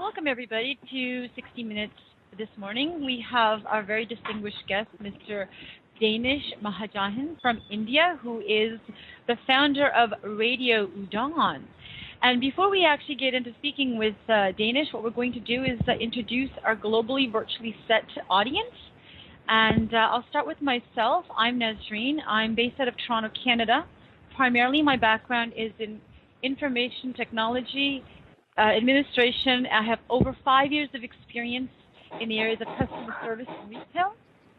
Welcome, everybody, to 60 Minutes this morning. We have our very distinguished guest, Mr. Danish Mahajan from India, who is the founder of Radio Udon. And before we actually get into speaking with Danish, what we're going to do is introduce our globally virtually set audience. And I'll start with myself. I'm Nazreen. I'm based out of Toronto, Canada. Primarily, my background is in information technology, administration. I have over 5 years of experience in the areas of customer service and retail.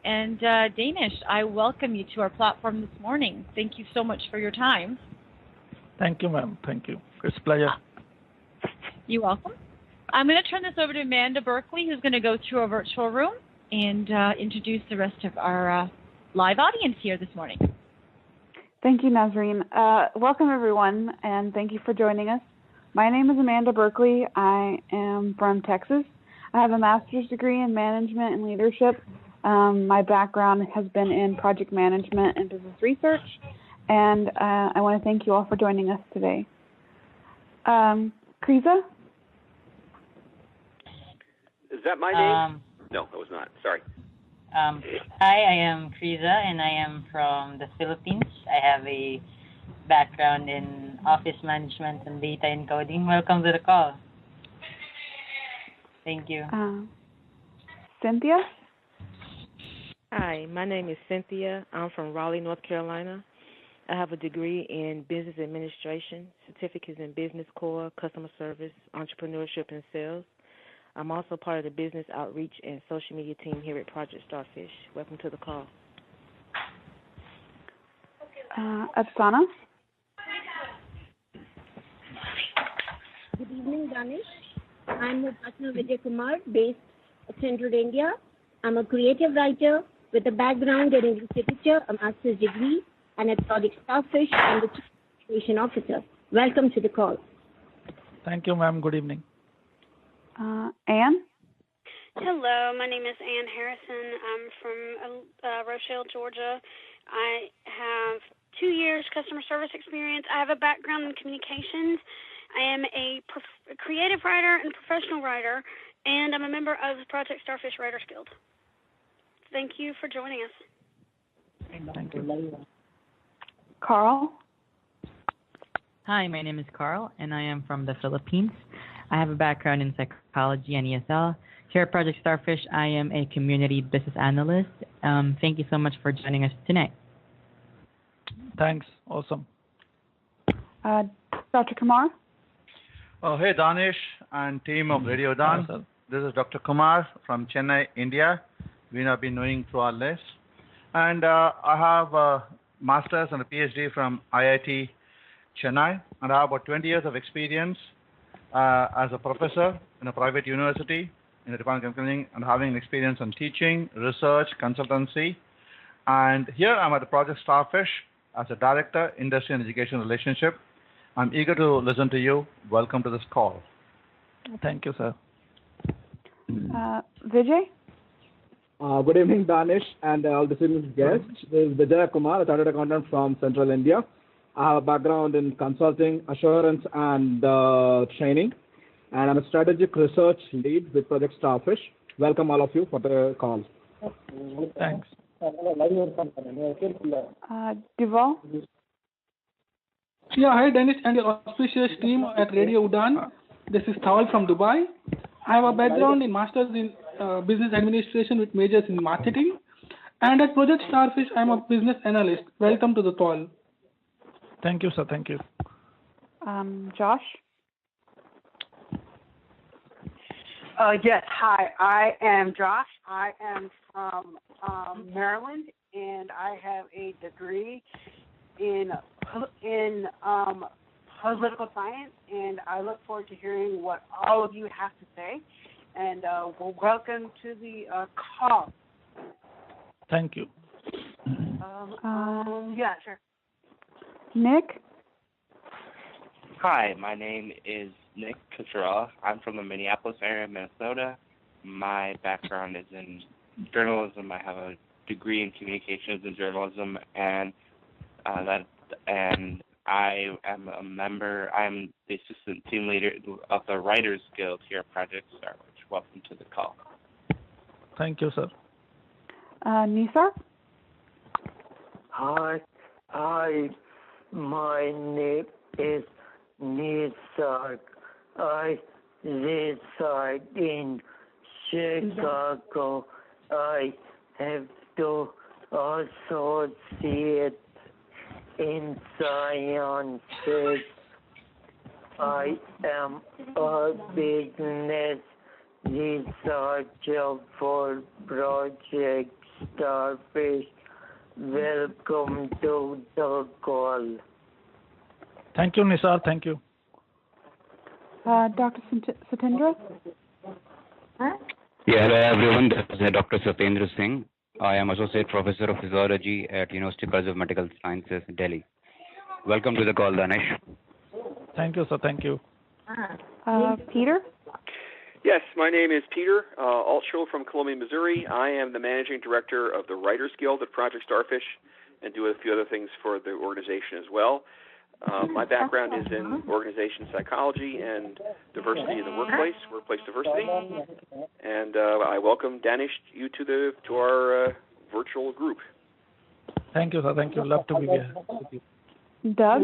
And Danish, I welcome you to our platform this morning. Thank you so much for your time. Thank you, ma'am. Thank you. It's a pleasure. You're welcome. I'm going to turn this over to Amanda Berkeley, who's going to go through our virtual room and introduce the rest of our live audience here this morning. Thank you, Nazreen. Welcome, everyone, and thank you for joining us. My name is Amanda Berkeley. I am from Texas. I have a master's degree in management and leadership. My background has been in project management and business research, and I want to thank you all for joining us today. Kriza? Is that my name? No, that was not. Sorry. Hi, I am Kriza, and I am from the Philippines. I have a background in office management and data encoding. Welcome to the call. Thank you. Cynthia? Hi, my name is Cynthia. I'm from Raleigh, North Carolina. I have a degree in business administration, certificates in business core, customer service, entrepreneurship, and sales. I'm also part of the business outreach and social media team here at Project Starfish. Welcome to the call. Afsana? Good evening, Danish. I'm Mupatna Vijay Kumar, based in Central India. I'm a creative writer with a background in English literature, a master's degree, and at Project Starfish, and the Chief Information Officer. Welcome to the call. Thank you, ma'am. Good evening. Anne? Hello, my name is Ann Harrison. I'm from Rochelle, Georgia. I have 2 years customer service experience. I have a background in communications. I am a creative writer and professional writer, and I'm a member of the Project Starfish Writers Guild. Thank you for joining us. Thank you. Carl? Hi, my name is Carl, and I am from the Philippines. I have a background in psychology and ESL. Here at Project Starfish, I am a community business analyst. Thank you so much for joining us tonight. Thanks. Awesome. Dr. Kumar? Hey, Danish and team of Radio Udon. This is Dr. Kumar from Chennai, India. We have been knowing through our list. And I have a master's and a PhD from IIT Chennai. And I have about 20 years of experience as a professor in a private university in the Department of Chemistry, and having an experience in teaching, research, consultancy. And here I'm at the Project Starfish as a director, industry and education relationship. I'm eager to listen to you. Welcome to this call. Thank you, sir. Vijay? Good evening, Danish, and all the distinguished guests. This is Vijay Kumar, a chartered accountant from Central India. I have a background in consulting, assurance, and training, and I'm a strategic research lead with Project Starfish. Welcome all of you for the call. Thanks. Duval? Yeah, hi Dennis and your auspicious team at Radio Udon. This is Thawal from Dubai. I have a background in Masters in Business Administration with majors in marketing. And at Project Starfish, I'm a business analyst. Welcome to the call. Thank you, sir. Thank you. Josh? Yes, hi. I am Josh. I am from Maryland, and I have a degree in political science, and I look forward to hearing what all of you have to say. And well, welcome to the call. Thank you. Yeah, sure. Nick? Hi, my name is Nick Kucherov. I'm from the Minneapolis area, Minnesota. My background is in journalism. I have a degree in communications and journalism, and I am a member. I'm the assistant team leader of the Writers Guild here at Project Starfish. Welcome to the call. Thank you, sir. Nisar? Hi, my name is Nisar. I reside in Chicago. I have two associates in sciences. I am a business researcher for Project Starfish. Welcome to the call. Thank you, Nisar. Thank you. Dr. Satendra? Yeah, hello everyone. This is Dr. Satendra Singh. I am Associate Professor of Physiology at University College of Medical Sciences, Delhi. Welcome to the call, Danish. Thank you, sir. Thank you. Peter? Yes, my name is Peter Altschul from Columbia, Missouri. I am the Managing Director of the Writers Guild at Project Starfish and do a few other things for the organization as well. My background is in organization psychology and diversity in the workplace diversity. And I welcome Danish you to our virtual group. Thank you, sir. Thank you. Love to be here with you. Doug?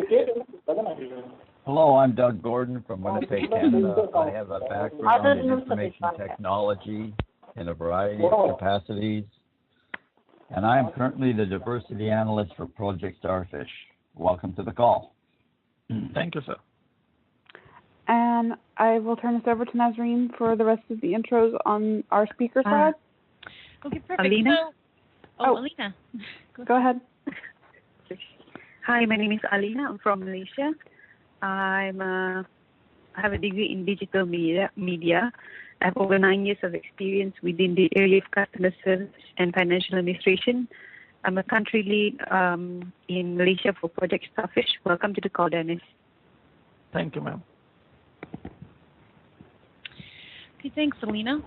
Hello, I'm Doug Gordon from Winnipeg, Canada. I have a background in information technology in a variety of capacities, and I am currently the diversity analyst for Project Starfish. Welcome to the call. Thank you, sir. And I will turn this over to Nazreen for the rest of the intros on our speaker side. Okay, perfect. Alina? Alina. Go ahead. Hi, my name is Alina. I'm from Malaysia. I have a degree in digital media. I have over 9 years of experience within the area of customer service and financial administration. I'm a country lead in Malaysia for Project Starfish. Welcome to the call, Dennis. Thank you, ma'am. Okay, thanks, Alina.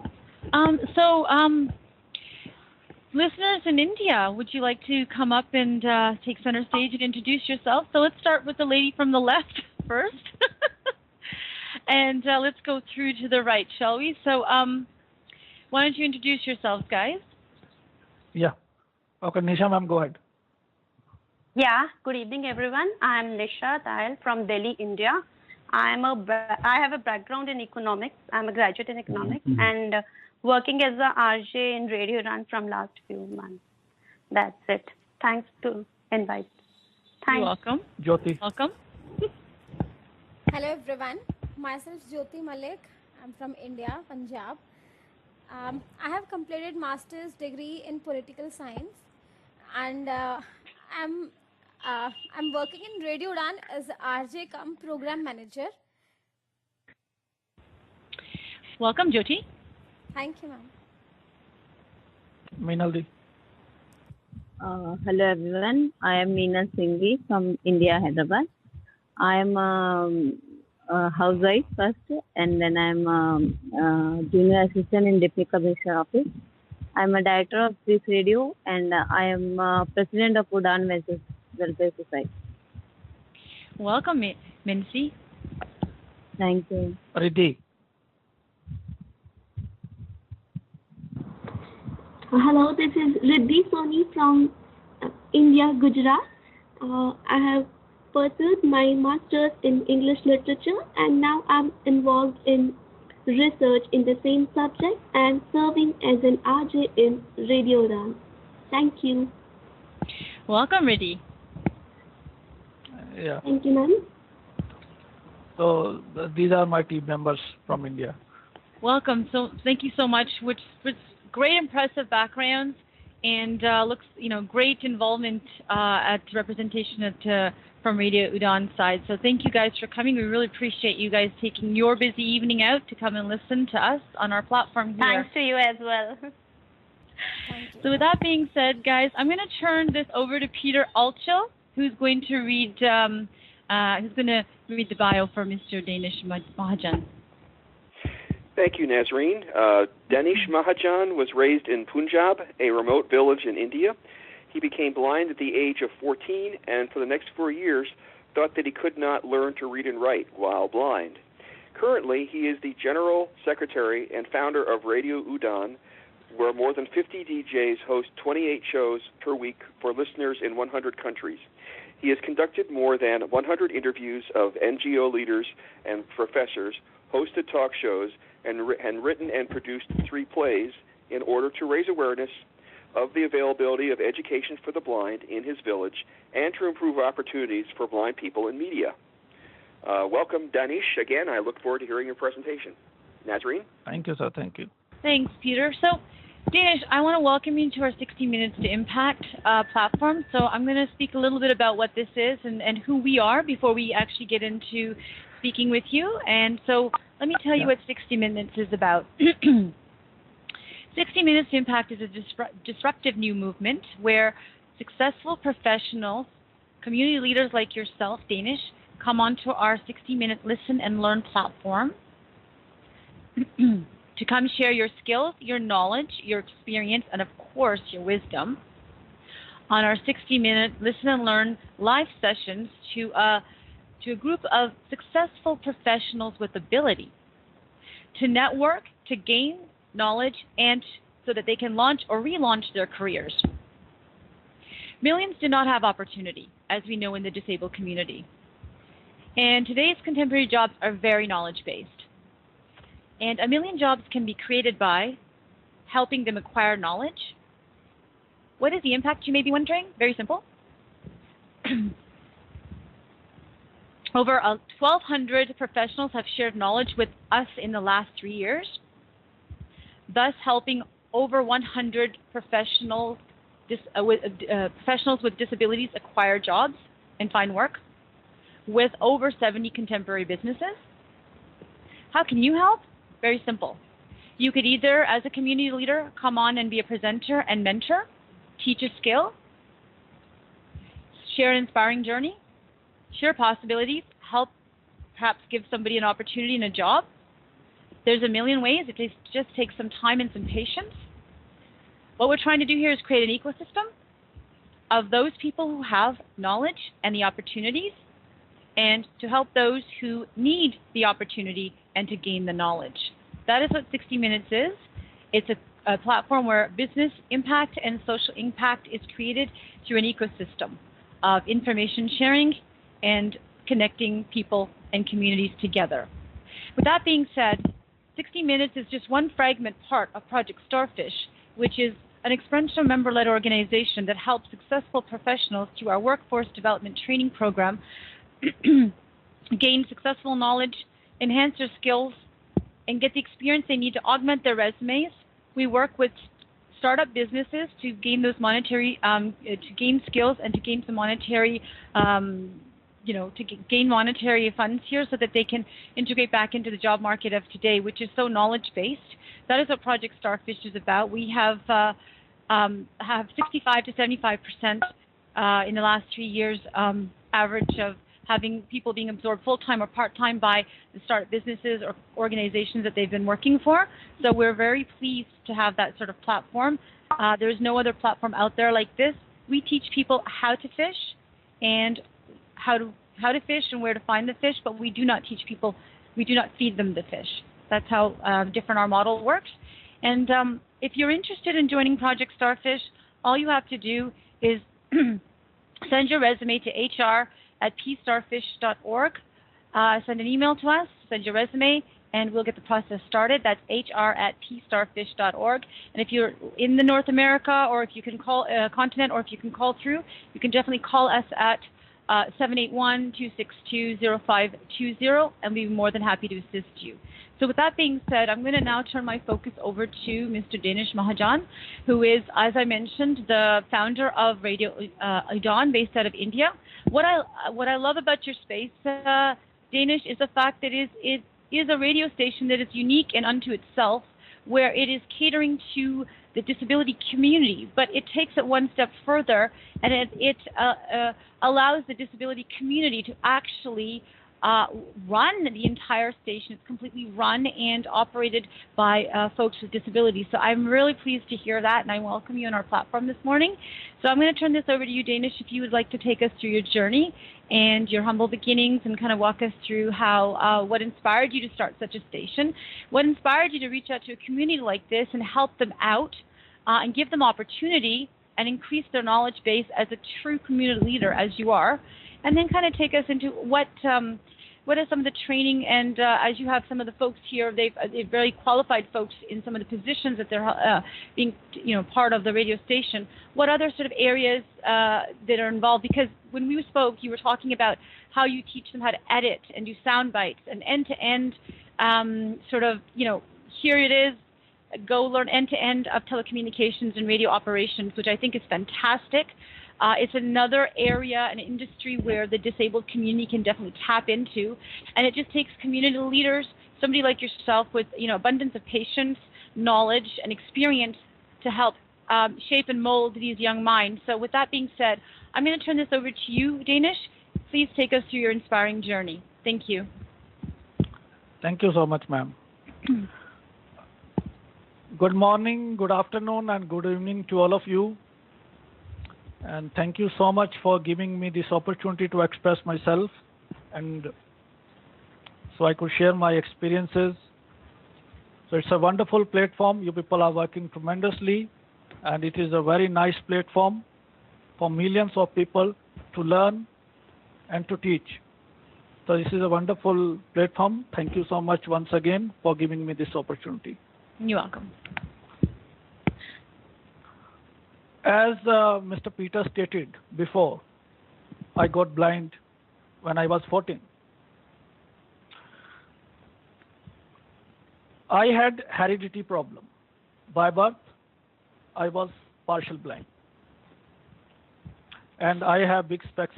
Listeners in India, would you like to come up and take center stage and introduce yourself? So let's start with the lady from the left first. And let's go through to the right, shall we? So why don't you introduce yourselves, guys? Yeah. Okay, Nisha, ma'am, go ahead. Yeah, good evening, everyone. I'm Nisha Dayal from Delhi, India. I have a background in economics. I'm a graduate in economics and working as a RJ in Radio Run from last few months. That's it. Thanks to invite. Thanks. You're welcome. Jyoti. Welcome. Hello everyone. Myself Jyoti Malik. I'm from India, Punjab. I have completed master's degree in political science, and I'm working in Radio Udan as RJ cum program manager. Welcome, Jyoti. Thank you, ma'am. Meenaldi. Hello everyone. I am Meena Singhi from India, Hyderabad. I am a housewife first, and then I am a junior assistant in Deputy Commissioner Office. I am a director of this radio, and I am president of Udan Welfare Society. Welcome, Mincy. Thank you. Riddhi. Hello, this is Riddhi Soni from India, Gujarat. I have pursued my master's in English literature, and now I'm involved in research in the same subject and serving as an RJ in Radio Run. Thank you. Welcome, Riddhi. Yeah. Thank you, ma'am. So these are my team members from India. Welcome. So thank you so much. Which great, impressive backgrounds, and looks, great involvement at representation at from Radio Udan side. So thank you guys for coming. We really appreciate you guys taking your busy evening out to come and listen to us on our platform here. Thanks to you as well. So with that being said, guys, I'm going to turn this over to Peter Altschul, who's going to read the bio for Mr. Danish Mahajan. Thank you, Nazreen. Danish Mahajan was raised in Punjab, a remote village in India. He became blind at the age of 14, and for the next 4 years thought that he could not learn to read and write while blind. Currently, he is the General Secretary and founder of Radio Udan, where more than 50 DJs host 28 shows per week for listeners in 100 countries. He has conducted more than 100 interviews of NGO leaders and professors, hosted talk shows, and written and produced 3 plays in order to raise awareness of the availability of education for the blind in his village and to improve opportunities for blind people in media. Welcome, Danish. Again, I look forward to hearing your presentation. Nazreen? Thank you, sir. Thank you. Thanks, Peter. So, Danish, I want to welcome you to our 60 Minutes to Impact platform. So I'm going to speak a little bit about what this is and who we are before we actually get into speaking with you. And so let me tell you what 60 Minutes is about. 60 Minutes to Impact is a disruptive new movement where successful professionals, community leaders like yourself, Danish, come onto our 60-minute Listen and Learn platform to come share your skills, your knowledge, your experience, and of course, your wisdom on our 60-minute Listen and Learn live sessions to a group of successful professionals with ability to network, to gain knowledge, and so that they can launch or relaunch their careers. Millions do not have opportunity, as we know in the disabled community. And today's contemporary jobs are very knowledge-based. And 1 million jobs can be created by helping them acquire knowledge. What is the impact, you may be wondering? Very simple. Over 1,200 professionals have shared knowledge with us in the last 3 years, thus helping over 100 professionals with disabilities acquire jobs and find work, with over 70 contemporary businesses. How can you help? Very simple. You could either, as a community leader, come on and be a presenter and mentor, teach a skill, share an inspiring journey, share possibilities, help perhaps give somebody an opportunity in a job. There's a million ways. It just takes some time and some patience. What we're trying to do here is create an ecosystem of those people who have knowledge and the opportunities, and to help those who need the opportunity and to gain the knowledge. That is what 60 Minutes is. It's a platform where business impact and social impact is created through an ecosystem of information sharing and connecting people and communities together. With that being said, 60 Minutes is just one fragment part of Project Starfish, which is an experiential member-led organization that helps successful professionals through our workforce development training program gain successful knowledge, enhance their skills, and get the experience they need to augment their resumes. We work with startup businesses to gain those monetary, to gain skills and to gain some monetary, gain monetary funds here so that they can integrate back into the job market of today, which is so knowledge-based. That is what Project Starfish is about. We have 65 to 75% in the last 3 years average of having people being absorbed full-time or part-time by the startup businesses or organizations that they've been working for. So we're very pleased to have that sort of platform. There's no other platform out there like this. We teach people how to fish and how to fish and where to find the fish, but we do not teach people, we do not feed them the fish. That's how different our model works. And if you're interested in joining Project Starfish, all you have to do is send your resume to hr@pstarfish.org. Send an email to us, send your resume, and we'll get the process started. That's hr@pstarfish.org. And if you're in the North America, or if you can call continent, or if you can call through, you can definitely call us at 781-262-0520, and we'll be more than happy to assist you. So with that being said, I'm going to now turn my focus over to Mr. Danish Mahajan, who is, as I mentioned, the founder of Radio Udan, based out of India. What I love about your space, Danish, is the fact that it is a radio station that is unique and unto itself, where it is catering to the disability community, but it takes it one step further, and it allows the disability community to actually run the entire station. It's completely run and operated by folks with disabilities. So I'm really pleased to hear that, and I welcome you on our platform this morning. So I'm going to turn this over to you, Danish, if you would like to take us through your journey and your humble beginnings and kind of walk us through how what inspired you to start such a station, what inspired you to reach out to a community like this and help them out and give them opportunity and increase their knowledge base as a true community leader as you are, and then kind of take us into what are some of the training and as you have some of the folks here, they've very qualified folks in some of the positions that they're being part of the radio station. What other sort of areas that are involved? Because when we spoke, you were talking about how you teach them how to edit and do sound bites and end-to-end here it is, go learn end-to-end of telecommunications and radio operations, which I think is fantastic. It's another area, an industry where the disabled community can definitely tap into, and it just takes community leaders, somebody like yourself with abundance of patience, knowledge, and experience to help shape and mold these young minds. So with that being said, I'm going to turn this over to you, Danish. Please take us through your inspiring journey. Thank you. Thank you so much, ma'am. Good morning, good afternoon, and good evening to all of you. And thank you so much for giving me this opportunity to express myself and so I could share my experiences. So it's a wonderful platform. You people are working tremendously, and it is a very nice platform for millions of people to learn and to teach. So this is a wonderful platform. Thank you so much once again for giving me this opportunity. You're welcome. As Mr. Peter stated before, I got blind when I was 14. I had hereditary problem. By birth, I was partial blind. And I have big specs.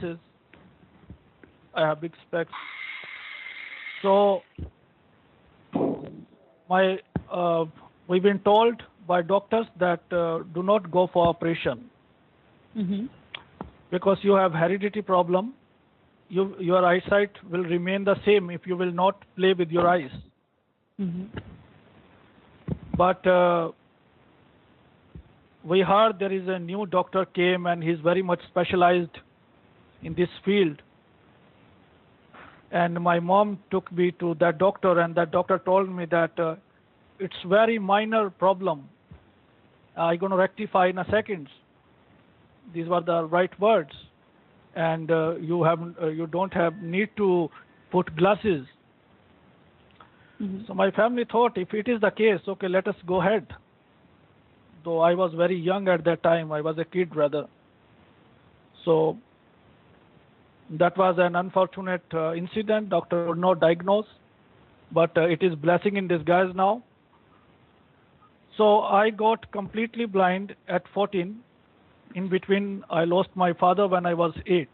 So we've been told by doctors that do not go for operation because you have hereditary problem. Your eyesight will remain the same if you will not play with your eyes. But we heard there is a new doctor came and he's very much specialized in this field. And my mom took me to that doctor, and that doctor told me that it's very minor problem. I'm going to rectify in a second. These were the right words. And you don't have need to put glasses. So my family thought, if it is the case, okay, let us go ahead. Though I was very young at that time, I was a kid rather. So that was an unfortunate incident. Doctor could not diagnose, but it is blessing in disguise now. So I got completely blind at 14. In between, I lost my father when I was 8.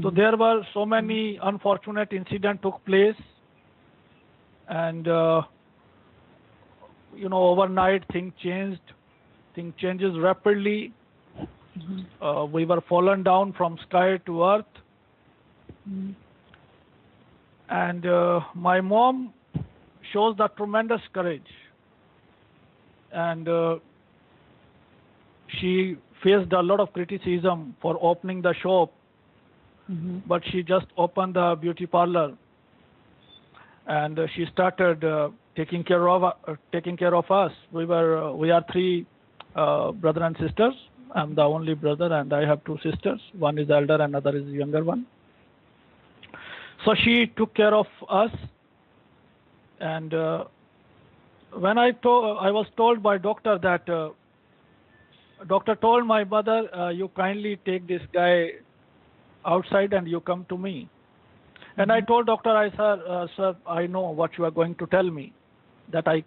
So there were so many unfortunate incidents took place, and overnight things changed. Things changes rapidly. We were fallen down from sky to earth, and my mom shows the tremendous courage, and she faced a lot of criticism for opening the shop, but she just opened the beauty parlor, and she started taking care of us. We are 3 brother and sisters. I'm the only brother, and I have 2 sisters. One is elder, and another is younger one. So she took care of us, and when I was told by doctor that doctor told my mother, you kindly take this guy outside and you come to me. And I told doctor, sir, I know what you are going to tell me, that I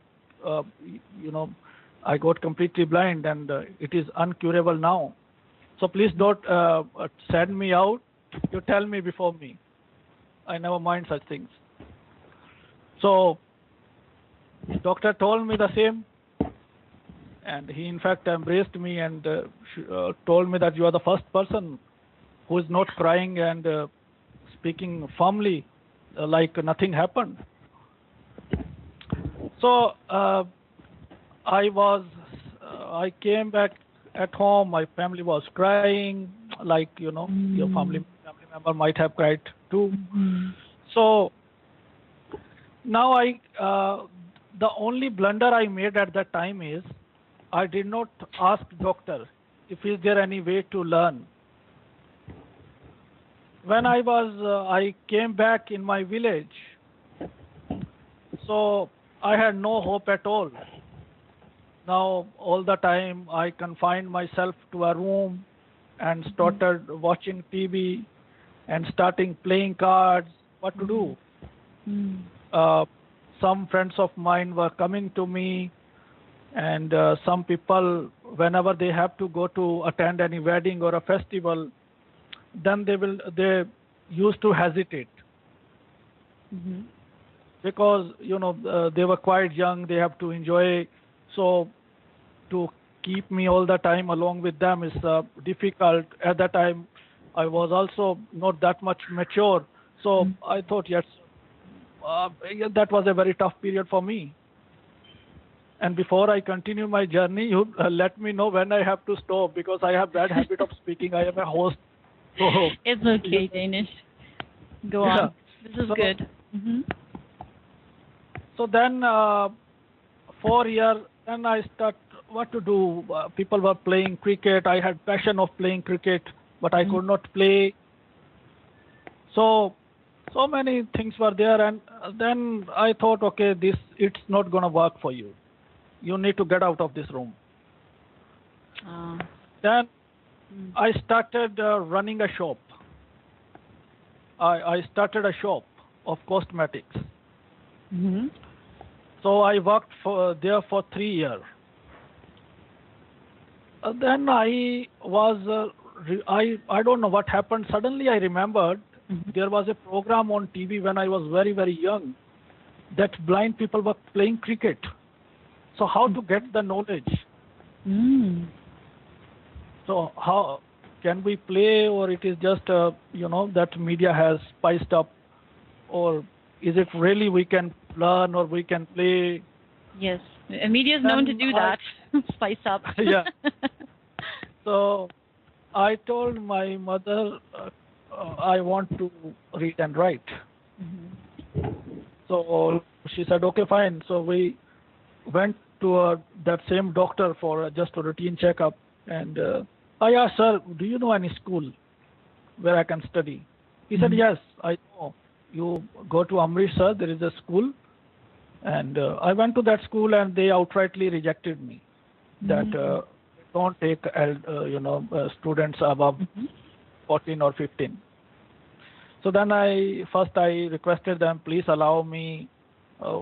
got completely blind and it is uncurable now. So please don't send me out. You tell me before me. I never mind such things. So doctor told me the same, and he in fact embraced me and told me that you are the first person who is not crying and speaking firmly, like nothing happened. So I came back at home. My family was crying, like your family member might have cried too. So now the only blunder I made at that time is I did not ask doctor if is there any way to learn. When I came back in my village, so I had no hope at all. Now all the time I confined myself to a room and started watching TV and starting playing cards. What to do? Some friends of mine were coming to me, and some people, whenever they have to go to attend any wedding or a festival, then they used to hesitate because they were quite young. They have to enjoy. So to keep me all the time along with them is difficult. At that time, I was also not that much mature. So I thought, yes, that was a very tough period for me. And before I continue my journey, you let me know when I have to stop, because I have bad habit of speaking. I am a host. So, it's okay, Danish. Go on. This is good. So then 4 years, then I start what to do. People were playing cricket. I had passion of playing cricket, but I could not play. So many things were there, and then I thought, okay, it's not gonna work for you. You need to get out of this room. Then I started running a shop. I started a shop of cosmetics. So I worked there for 3 years. Then I was, I don't know what happened. Suddenly I remembered there was a program on TV when I was very, very young that blind people were playing cricket. So how to get the knowledge? So how can we play, or it is just, that media has spiced up, or is it really we can learn or we can play? Yes, media is known to do that, spice up. Yeah. So I told my mother I want to read and write. So she said, okay, fine. So we went to that same doctor for just a routine checkup, and I asked, sir, do you know any school where I can study? He said, yes, I know. You go to Amritsar, there is a school. And I went to that school, and they outrightly rejected me that don't take students above 14 or 15. So then I requested them, please allow me,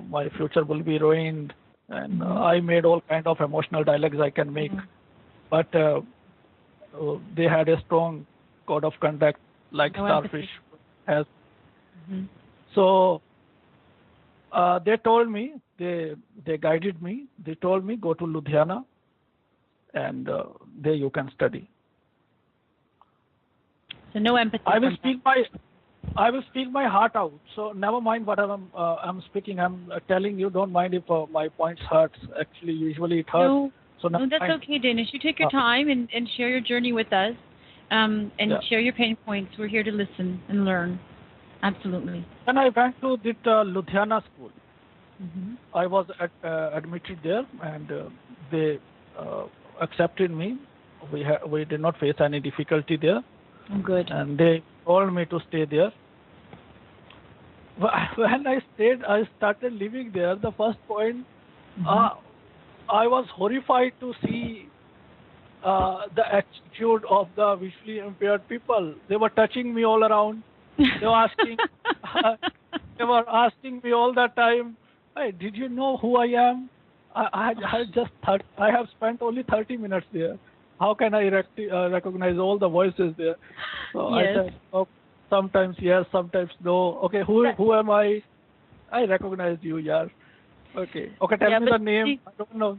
my future will be ruined, and I made all kind of emotional dialogues I can make, but they had a strong code of conduct like Starfish has. So they told me, they guided me. They told me, go to Ludhiana, and there you can study. So no empathy. I will speak my heart out. So never mind what I'm speaking. I'm telling you, don't mind if my points hurts. Actually, usually it hurts. No, that's okay, Danish. You take your time and share your journey with us, and share your pain points. We're here to listen and learn. Absolutely. Then I went to the Ludhiana school. I was admitted there, and they accepted me. We did not face any difficulty there. Good. And they told me to stay there. When I started living there. The first point, I was horrified to see the attitude of the visually impaired people. They were touching me all around. They were asking me all the time, hey, did you know who I am? I have spent only 30 minutes there. How can I recognize all the voices there? So yes. I said, oh, sometimes yes, sometimes no. Okay, who am I? I recognized you, yeah. Okay, tell me the name. I don't know.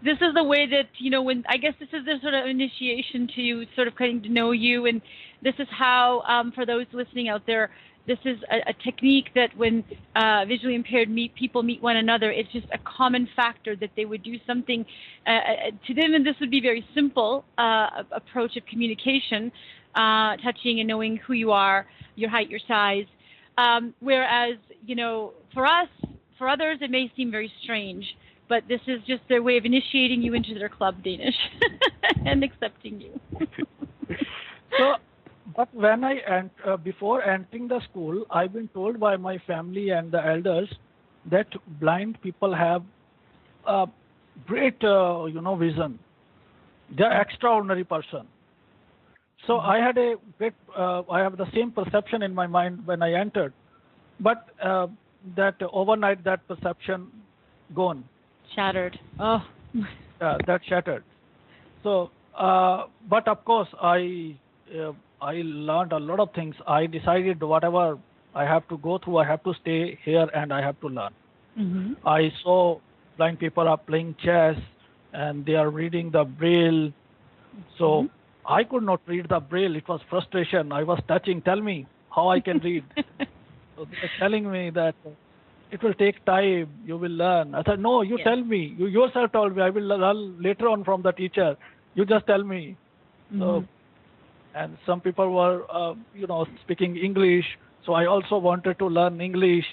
this is the way that, when I guess this is the sort of initiation to sort of getting to know you, and this is how, for those listening out there, this is a technique that when visually impaired people meet one another, it's just a common factor that they would do something to them, and this would be very simple approach of communication, touching and knowing who you are, your height, your size. Whereas, for us, for others, it may seem very strange, but this is just their way of initiating you into their club, Danish, and accepting you. So, but when before entering the school, I've been told by my family and the elders that blind people have great, vision. They're extraordinary person. So I had I have the same perception in my mind when I entered, but that overnight that perception gone. Shattered. Oh. That shattered. So, but of course I learned a lot of things. I decided whatever I have to go through, I have to stay here and I have to learn. Mm-hmm. I saw blind people are playing chess and they are reading the braille. So I could not read the braille. It was frustration. I was touching. Tell me how I can read. So they were telling me that it will take time. You will learn. I said, no, you tell me. You yourself told me. I will learn later on from the teacher. You just tell me. So, and some people were, speaking English. So I also wanted to learn English.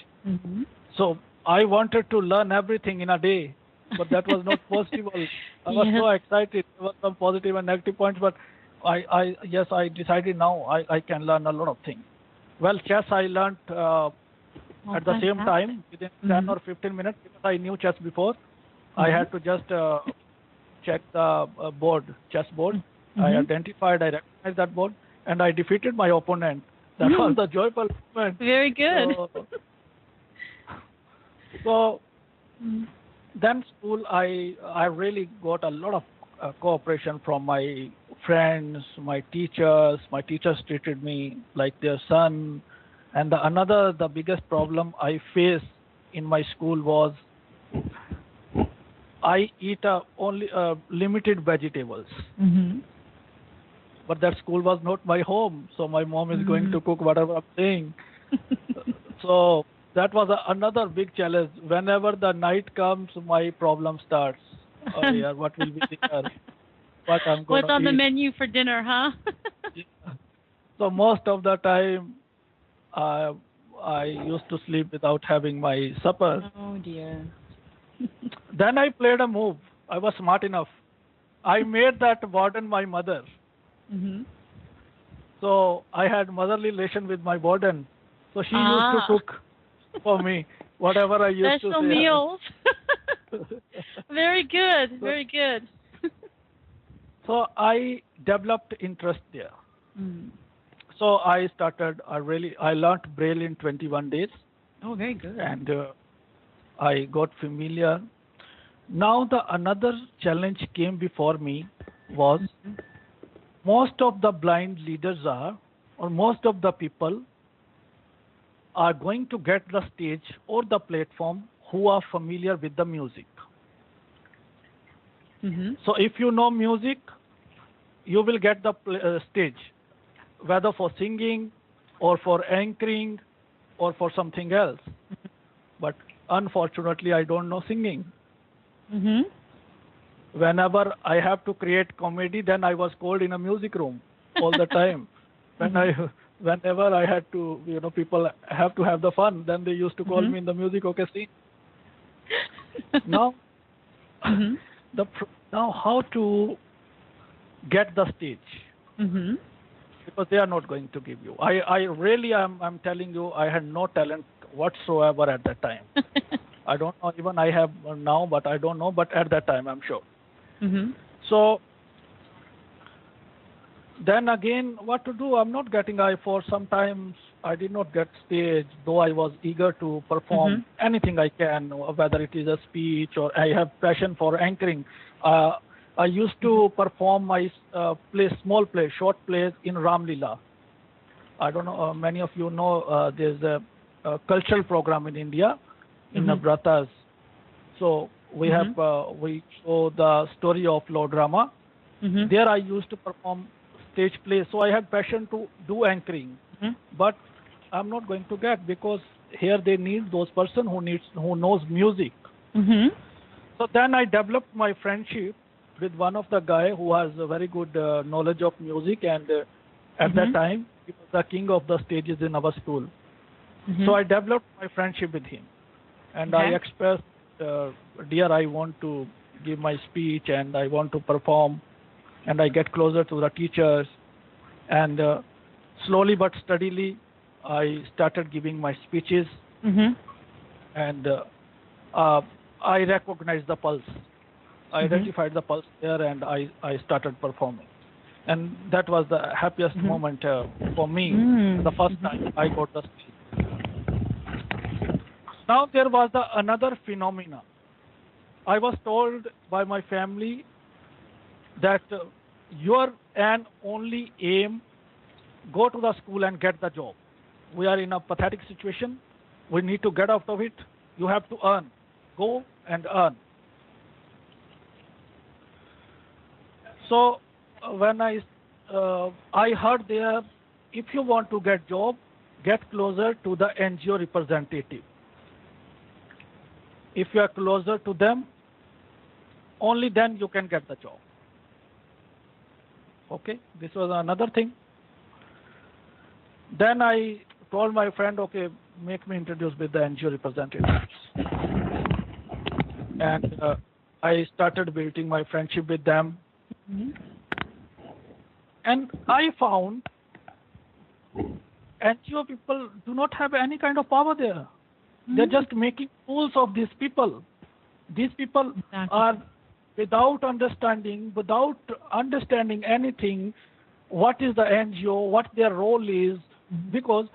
So I wanted to learn everything in a day, but that was not possible. I was so excited. There were some positive and negative points, but I decided now I can learn a lot of things. Well, chess I learned at the same time within 10 or 15 minutes because I knew chess before. I had to just check the chess board. I identified, I recognized that board, and I defeated my opponent. That was the joyful moment. Very good. So then school, I really got a lot of cooperation from my friends, my teachers. My teachers treated me like their son. And the biggest problem I faced in my school was I eat only limited vegetables. But that school was not my home, so my mom is going to cook whatever I'm saying. So that was another big challenge. Whenever the night comes, my problem starts. Oh yeah, what will be there? What I'm going What's on the menu for dinner, huh? So most of the time, I used to sleep without having my supper. Oh dear. Then I played a move. I was smart enough. I made that warden my mother. So I had motherly relation with my warden. So she used to cook for me whatever I used Special to say. meals. Very good. Very good. So I developed interest there. So I learned Braille in 21 days. Oh, very good. And I got familiar. Now another challenge came before me was most of the blind leaders most of the people are going to get the stage or the platform who are familiar with the music. So if you know music, you will get the stage, whether for singing or for anchoring or for something else. But unfortunately, I don't know singing. Whenever I have to create comedy, then I was called in a music room all the time. Whenever I had to, people have to have the fun, then they used to call me in the music, okay, sing. Now, now how to get the stage? Because they are not going to give you. I really I'm telling you, I had no talent whatsoever at that time. I don't know, even I have now, but I don't know, but at that time I'm sure. So then again, what to do? I'm not getting for sometimes I did not get stage, though I was eager to perform anything I can, whether it is a speech or I have passion for anchoring. I used to perform my small play, short plays in Ramlila. I don't know, many of you know there's a cultural program in India in Navratas. So We show the story of Lord Rama. There I used to perform stage plays, so I had passion to do anchoring. But I'm not going to get, because here they need those person who knows music. So then I developed my friendship with one of the guy who has a very good knowledge of music, and at that time he was the king of the stages in our school. So I developed my friendship with him, and I expressed, dear, I want to give my speech and I want to perform, and I get closer to the teachers, and slowly but steadily I started giving my speeches, and I recognized the pulse. I identified the pulse there, and I started performing. And that was the happiest moment for me, the first time I got the stage. Now there was another phenomena. I was told by my family that your only aim, go to the school and get the job. We are in a pathetic situation. We need to get out of it. You have to earn. Go and earn. So when I heard there, if you want to get job, get closer to the NGO representative. If you are closer to them, only then you can get the job. Okay, this was another thing. Then I told my friend, okay, make me introduce with the NGO representatives. And I started building my friendship with them. And I found NGO people do not have any kind of power there. They're just making fools of these people. These people are without understanding anything, what is the NGO, what their role is, because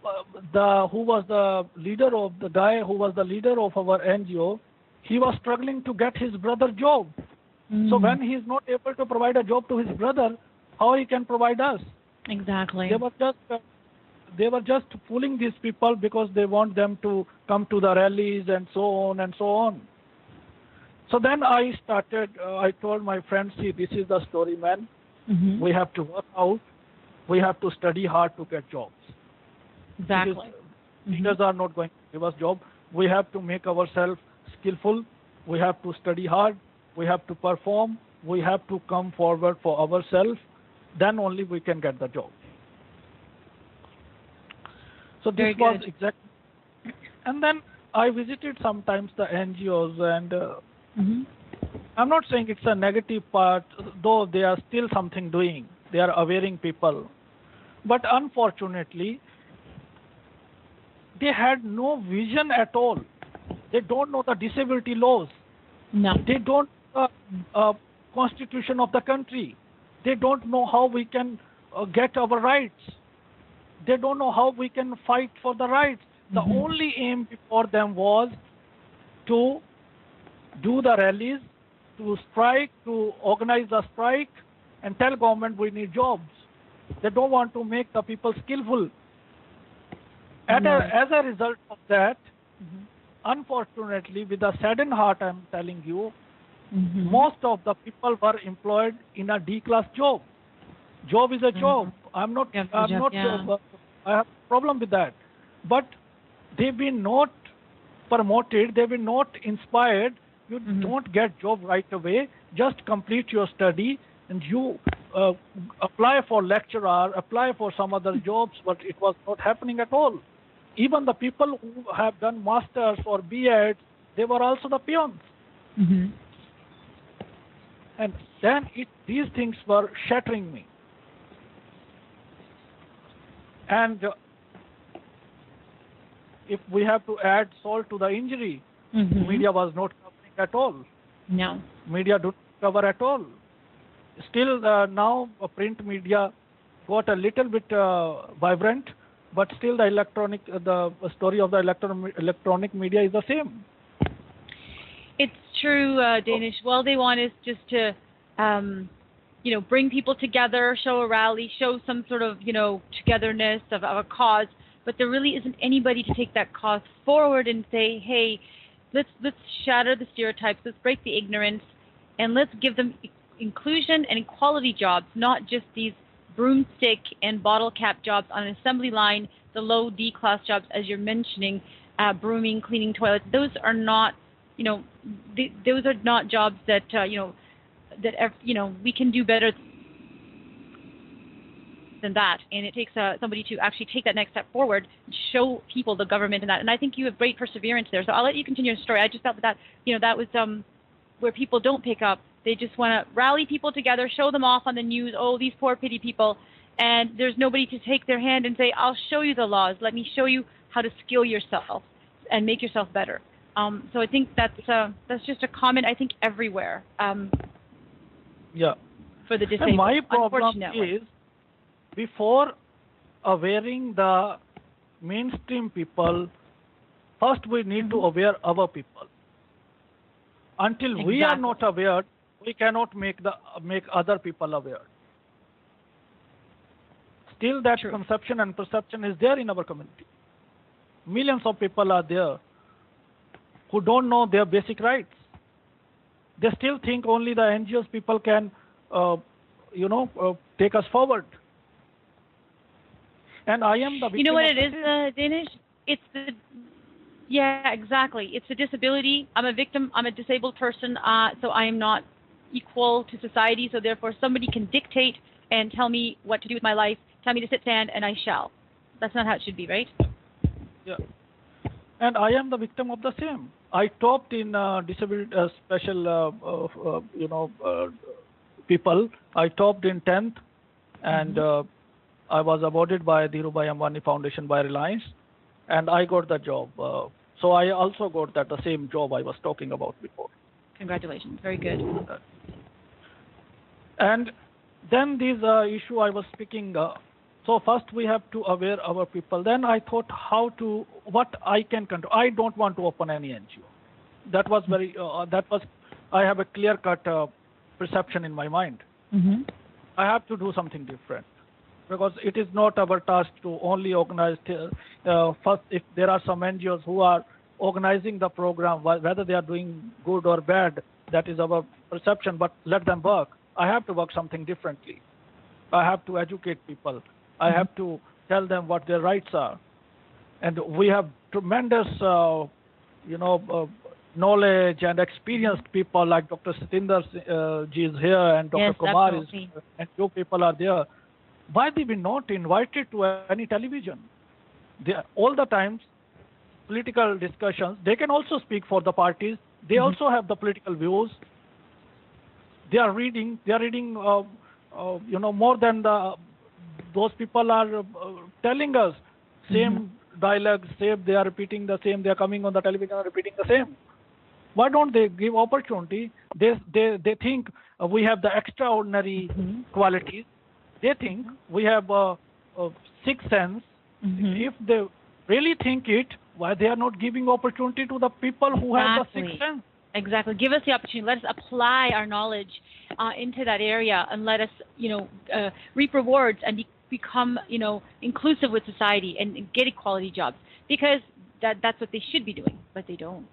the guy who was the leader of our NGO, he was struggling to get his brother job. So when he is not able to provide a job to his brother, how he can provide us? Exactly. They were just fooling these people because they want them to come to the rallies and so on and so on. So then I told my friends, see, this is the story, man. We have to work out. We have to study hard to get jobs. Exactly. Leaders are not going to give us job. We have to make ourselves skillful. We have to study hard. We have to perform. We have to come forward for ourselves. Then only we can get the job. So this was exactly. And then I visited sometimes the NGOs, and I'm not saying it's a negative part, though they are still something doing. They are awareing people. But unfortunately, they had no vision at all. They don't know the disability laws. No. They don't know the constitution of the country. They don't know how we can get our rights. They don't know how we can fight for the rights. The only aim before them was to do the rallies, to strike, to organize the strike, and tell government we need jobs. They don't want to make the people skillful. As a result of that, unfortunately, with a saddened heart, I'm telling you, most of the people were employed in a D-class job. Job is a job. I have a problem with that. But they've been not promoted, they've been not inspired. You don't get job right away. Just complete your study and you apply for lecturer, apply for some other jobs, but it was not happening at all. Even the people who have done masters or B.Eds, they were also the peons. And then these things were shattering me. And if we have to add salt to the injury, media was not covering at all. No. Media don't cover at all. Still now print media got a little bit vibrant, but still the story of the electronic media is the same. It's true, Danish. Well, they want is just to, bring people together, show a rally, show some sort of, togetherness of a cause. But there really isn't anybody to take that cause forward and say, hey, let's shatter the stereotypes. Let's break the ignorance, and let's give them inclusion and equality jobs, not just these broomstick and bottle cap jobs on an assembly line, the low D class jobs, as you're mentioning, brooming, cleaning toilets. Those are not, those are not jobs that we can do better than that. And it takes somebody to actually take that next step forward, show people the government and that. And I think you have great perseverance there. So I'll let you continue your story. I just felt that that was where people don't pick up. They just want to rally people together, show them off on the news. Oh, these poor pity people. And there's nobody to take their hand and say, I'll show you the laws. Let me show you how to skill yourself and make yourself better. So I think that's just a comment, I think, everywhere. For the disabled. And my problem is, before awareing the mainstream people, first we need to aware our people. Until we are not aware, we cannot make other people aware. Still, that conception and perception is there in our community. Millions of people are there who don't know their basic rights. They still think only the NGOs people can, take us forward. And I am the victim. You know what it is, Danish? It's exactly. It's a disability. I'm a victim. I'm a disabled person, so I am not equal to society. So therefore, somebody can dictate and tell me what to do with my life, tell me to sit, stand, and I shall. That's not how it should be, right? Yeah. And I am the victim of the same. I topped in disabled special, people. I topped in 10th, and I was awarded by the Dhirubhai Ambani Foundation by Reliance, and I got the job. So I also got the same job I was talking about before. Congratulations. Very good. And then this issue I was speaking. So first we have to aware our people. Then I thought what I can control. I don't want to open any NGO. That was I have a clear-cut perception in my mind. I have to do something different, because it is not our task to only organize. First, if there are some NGOs who are organizing the program, whether they are doing good or bad, that is our perception, but let them work. I have to work something differently. I have to educate people. I have to tell them what their rights are. And we have tremendous, knowledge and experienced people like Dr. Satinder ji is here, and Dr. Kumar is here, and few people are there. Why they be not invited to any television? All the times, political discussions, they can also speak for the parties. They also have the political views. They are reading more than those people are telling us. Same dialogue, same, they are repeating the same, they are coming on the television and repeating the same. Why don't they give opportunity? They think we have the extraordinary qualities. They think we have a sixth sense. If they really think it, why they are not giving opportunity to the people who have the sixth sense? Exactly. Give us the opportunity. Let us apply our knowledge into that area, and let us, reap rewards and become, inclusive with society and get equality jobs, because that's what they should be doing, but they don't.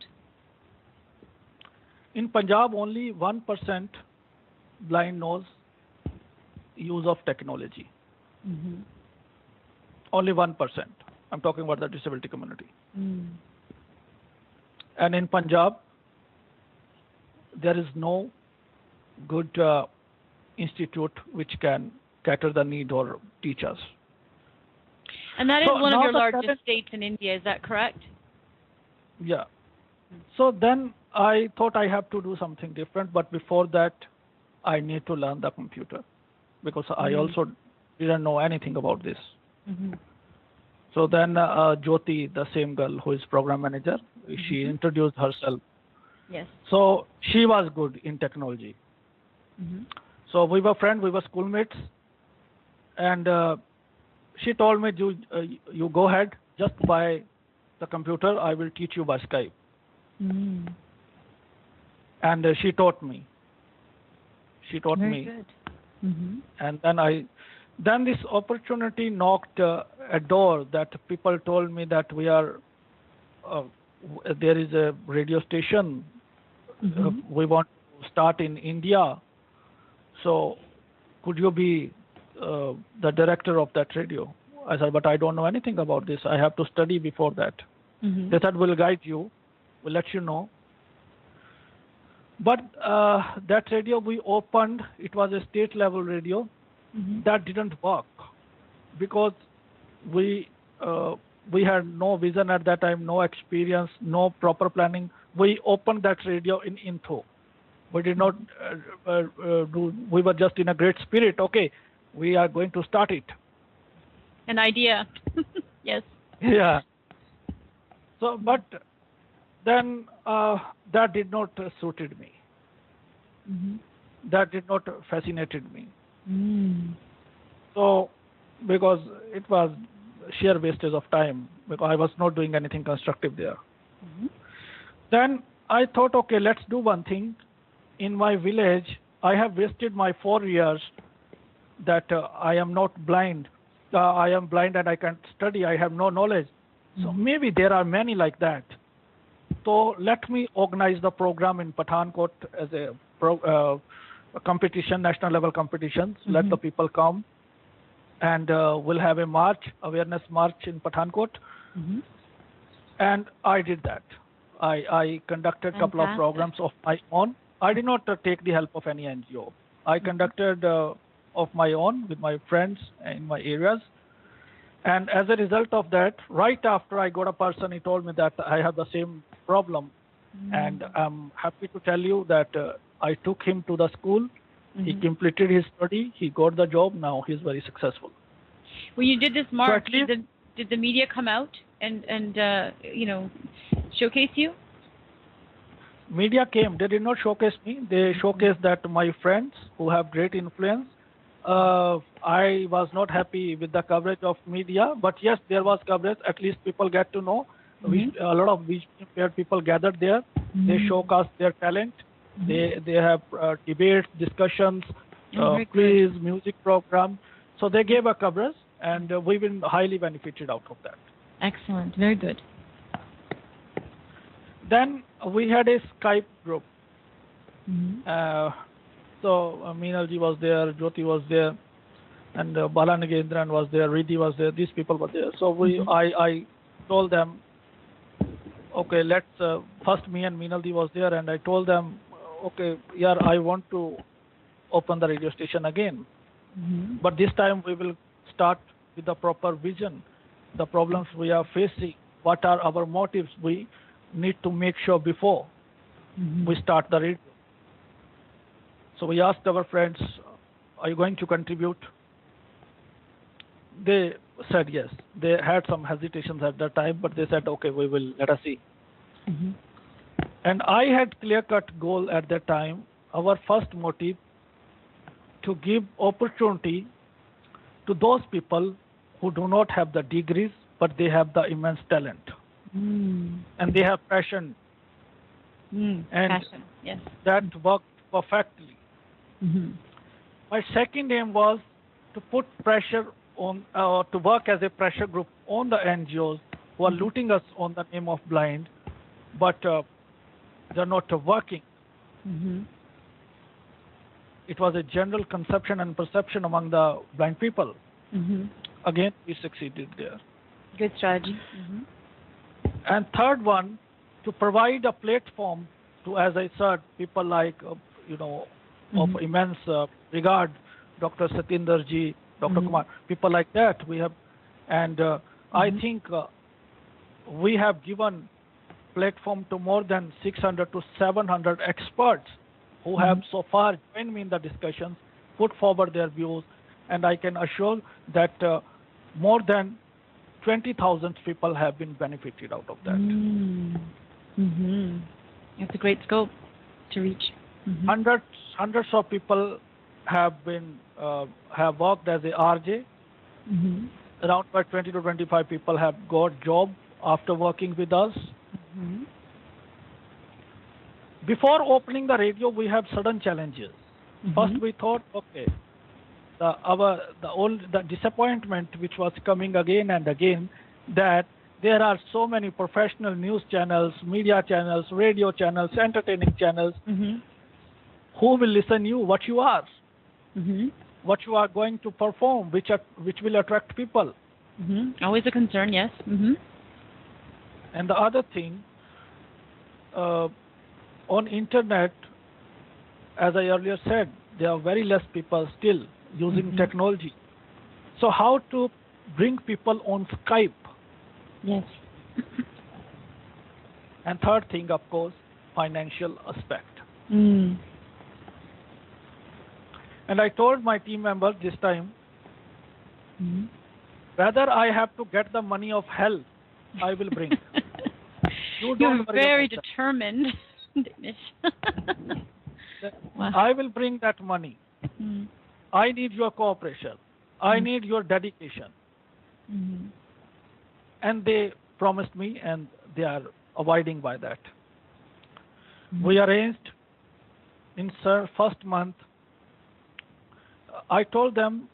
In Punjab, only 1% blind knows use of technology. Only 1%. I'm talking about the disability community. And in Punjab, there is no good institute which can cater the need or teach us. And that is one of your largest states in India, is that correct? Yeah. So then I thought I have to do something different, but before that, I need to learn the computer, because I also didn't know anything about this. So then Jyoti, the same girl who is program manager, she introduced herself. Yes. So she was good in technology. So we were friends, we were schoolmates, and she told me, you go ahead, just buy the computer, I will teach you by Skype. And she taught me. Very good. And then this opportunity knocked a door that people told me that we are there is a radio station we want to start in India. So could you be the director of that radio? I said, but I don't know anything about this. I have to study before that. They said, we'll guide you. We'll let you know. But that radio we opened, it was a state level radio. That didn't work because we had no vision at that time, no experience, no proper planning. We opened that radio in Intho. We did not we were just in a great spirit. Okay, we are going to start it. An idea. Yes. Yeah. So, but then that did not suited me. That did not fascinated me. So, because it was sheer wastage of time, because I was not doing anything constructive there. Then I thought, okay, let's do one thing. In my village, I have wasted my 4 years that I am not blind. I am blind and I can't study. I have no knowledge. So maybe there are many like that. So let me organize the program in Pathankot as a competition, national level competitions. Let the people come, and we'll have a march, awareness march in Pathankot. And I did that. I conducted a couple of programs of my own. I did not take the help of any NGO. I conducted of my own with my friends in my areas. And as a result of that, right after I got a person, he told me that I have the same problem. And I'm happy to tell you that I took him to the school. He completed his study. He got the job. Now he's very successful. When you did this march, did the media come out and showcase you? Media came. They did not showcase me. They showcased that my friends who have great influence. I was not happy with the coverage of media, but yes, there was coverage. At least people get to know. A lot of impaired people gathered there. They showcased their talent. They have debates, discussions, quiz, music program. So they gave a coverage, and we've been highly benefited out of that. Excellent. Very good. Then we had a Skype group. So Meenalji was there, Jyoti was there, and Bala Nagendran was there, Riddhi was there. These people were there. So I told them, okay, let's first me and Meenalji was there, and I told them, okay, yeah, I want to open the radio station again, but this time we will start with the proper vision, the problems we are facing, what are our motives. We need to make sure before we start the radio. So we asked our friends, are you going to contribute? They said yes. They had some hesitations at that time, but they said, okay, we will, let us see. And I had clear-cut goal at that time. Our first motive, to give opportunity to those people who do not have the degrees, but they have the immense talent. And they have passion. And passion, yes. That worked perfectly. My second aim was to put pressure on, to work as a pressure group on the NGOs who are looting us on the name of blind, but they're not working. It was a general conception and perception among the blind people. Again, we succeeded there. Good strategy. And third one, to provide a platform to, as I said, people like, of immense regard, Dr. Satinder Ji, Dr. Kumar, people like that we have. And I think we have given platform to more than 600 to 700 experts who have so far joined me in the discussions, put forward their views, and I can assure that more than 20,000 people have been benefited out of that. It's a great scope to reach. Hundreds of people have been have worked as a RJ. Around about 20 to 25 people have got job after working with us. Before opening the radio, we have certain challenges. First, we thought, okay, the disappointment which was coming again and again, that there are so many professional news channels, media channels, radio channels, entertaining channels. Who will listen you? What you are? What you are going to perform? Which will attract people? Always a concern, yes. And the other thing, on internet, as I earlier said, there are very less people still using technology. So how to bring people on Skype? Yes. And third thing, of course, financial aspect. And I told my team members this time, whether I have to get the money of hell, I will bring. You're very determined, Danish. Wow. I will bring that money. I need your cooperation. I need your dedication. And they promised me, and they are abiding by that. We arranged in first month. I told them,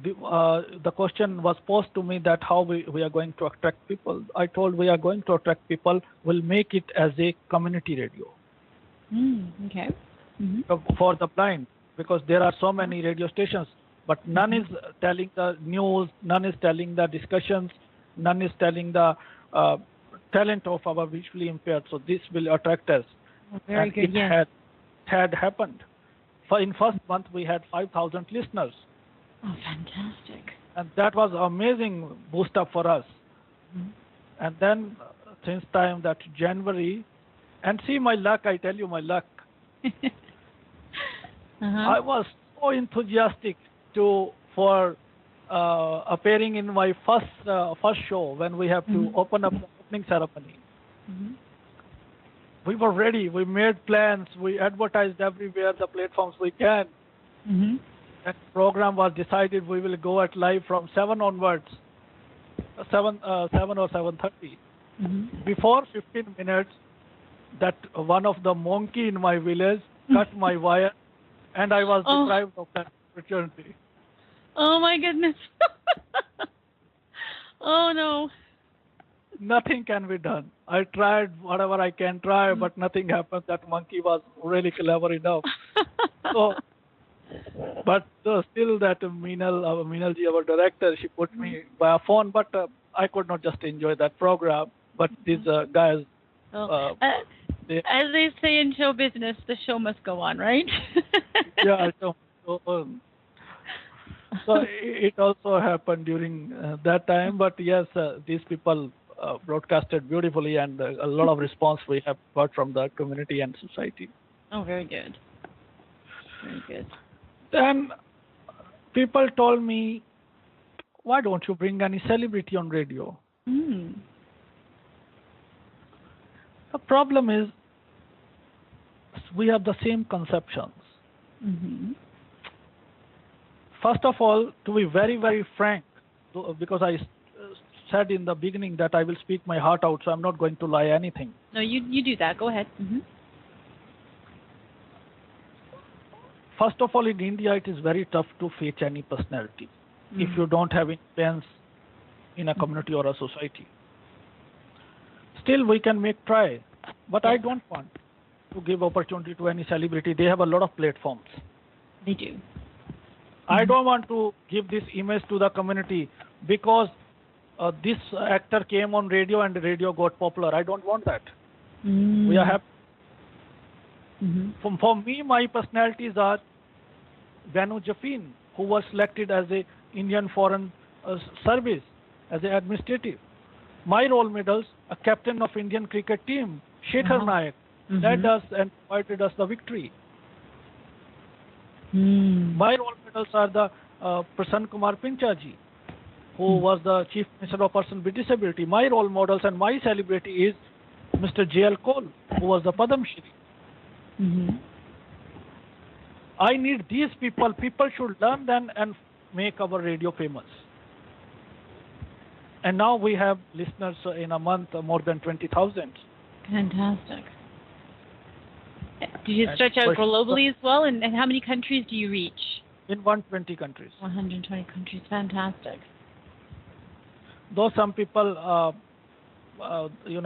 the question was posed to me that how we are going to attract people. I told we are going to attract people. We'll make it as a community radio. Okay. For the blind, because there are so many radio stations, but none is telling the news, none is telling the discussions, none is telling the talent of our visually impaired. So this will attract us. Very and good. It had happened. In first month we had 5,000 listeners. Oh, fantastic! And that was amazing boost up for us. And then since time that January, and see my luck, I tell you my luck. I was so enthusiastic for appearing in my first show when we have to open up the opening ceremony. We were ready. We made plans. We advertised everywhere the platforms we can. That program was decided we will go at live from 7 onwards, 7 or 7:30. Before 15 minutes, that one of the monkey in my village cut my wire, and I was deprived of that opportunity. Oh my goodness! Oh no! Nothing can be done. I tried whatever I can try, but nothing happened. That monkey was really clever enough. But still, that Meenalji, our director, she put me by a phone, but I could not just enjoy that program. But these guys, as they say in show business, the show must go on, right? Yeah. So it also happened during that time. But yes, these people broadcasted beautifully, and a lot of response we have got from the community and society. Oh, very good. Very good. Then people told me, why don't you bring any celebrity on radio? The problem is we have the same conceptions. First of all, to be very, very frank, because I said in the beginning that I will speak my heart out, so I'm not going to lie anything. No, you do that. Go ahead. First of all, in India, it is very tough to fetch any personality if you don't have influence in a community or a society. Still, we can make try, but I don't want to give opportunity to any celebrity. They have a lot of platforms. They do. I don't want to give this image to the community because this actor came on radio and the radio got popular. I don't want that. We are happy. For me, my personalities are Banu Jafin, who was selected as a Indian Foreign Service, as an administrative. My role models, a captain of Indian cricket team, Shekhar Nayak, led us and provided us the victory. My role models are the Prasanna Kumar Pinchaji, who was the Chief Minister of Persons with Disability. My role models and my celebrity is Mr. J.L. Cole, who was the Padam Shri. I need these people. People should learn them and make our radio famous. And now we have listeners in a month, more than 20,000. Fantastic. Do you stretch out globally as well? And how many countries do you reach? In 120 countries. 120 countries. Fantastic. Though some people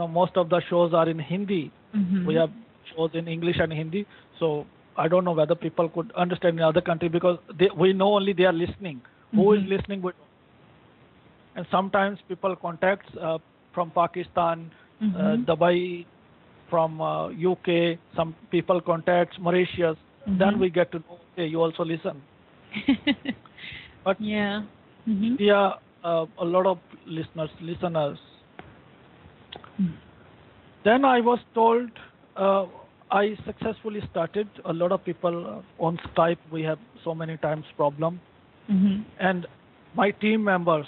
most of the shows are in Hindi. Mm-hmm. We have shows in English and Hindi. So I don't know whether people could understand in other countries because we know only they are listening. Who is listening? And sometimes people contact from Pakistan, Dubai, from UK. Some people contact Mauritius. Then we get to know. Okay, you also listen. But yeah, a lot of listeners. Then I was told I successfully started. A lot of people on Skype. We have so many times problem, and my team members,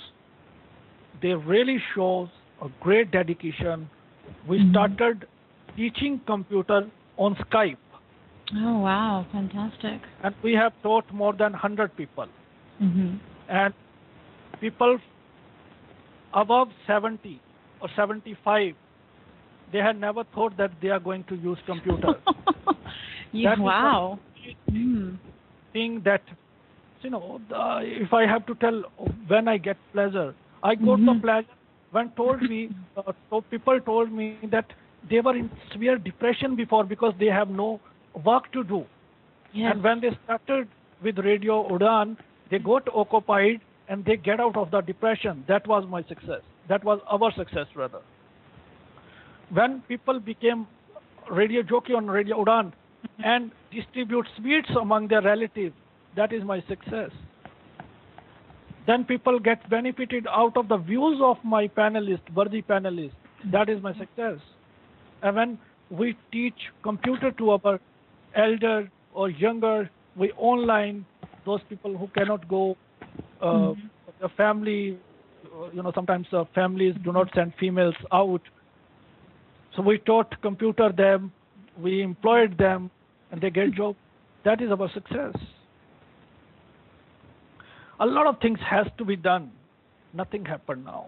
they really shows a great dedication. We started teaching computer on Skype. Oh wow, fantastic! And we have taught more than 100 people. And people above 70 or 75, they had never thought that they are going to use computer. Wow. Thing that, if I have to tell when I get pleasure, I got the pleasure when people told me that they were in severe depression before because they have no work to do. Yes. And when they started with Radio Udan, they got occupied and they get out of the depression. That was my success. That was our success, rather. When people became radio jockey on Radio Udan and distribute sweets among their relatives, that is my success. Then people get benefited out of the views of my panelists, worthy panelists. That is my success. And when we teach computer to our elder or younger, we online those people who cannot go, the family, sometimes families do not send females out. So we taught computer them, we employed them, and they get job. That is our success. A lot of things has to be done. Nothing happened now.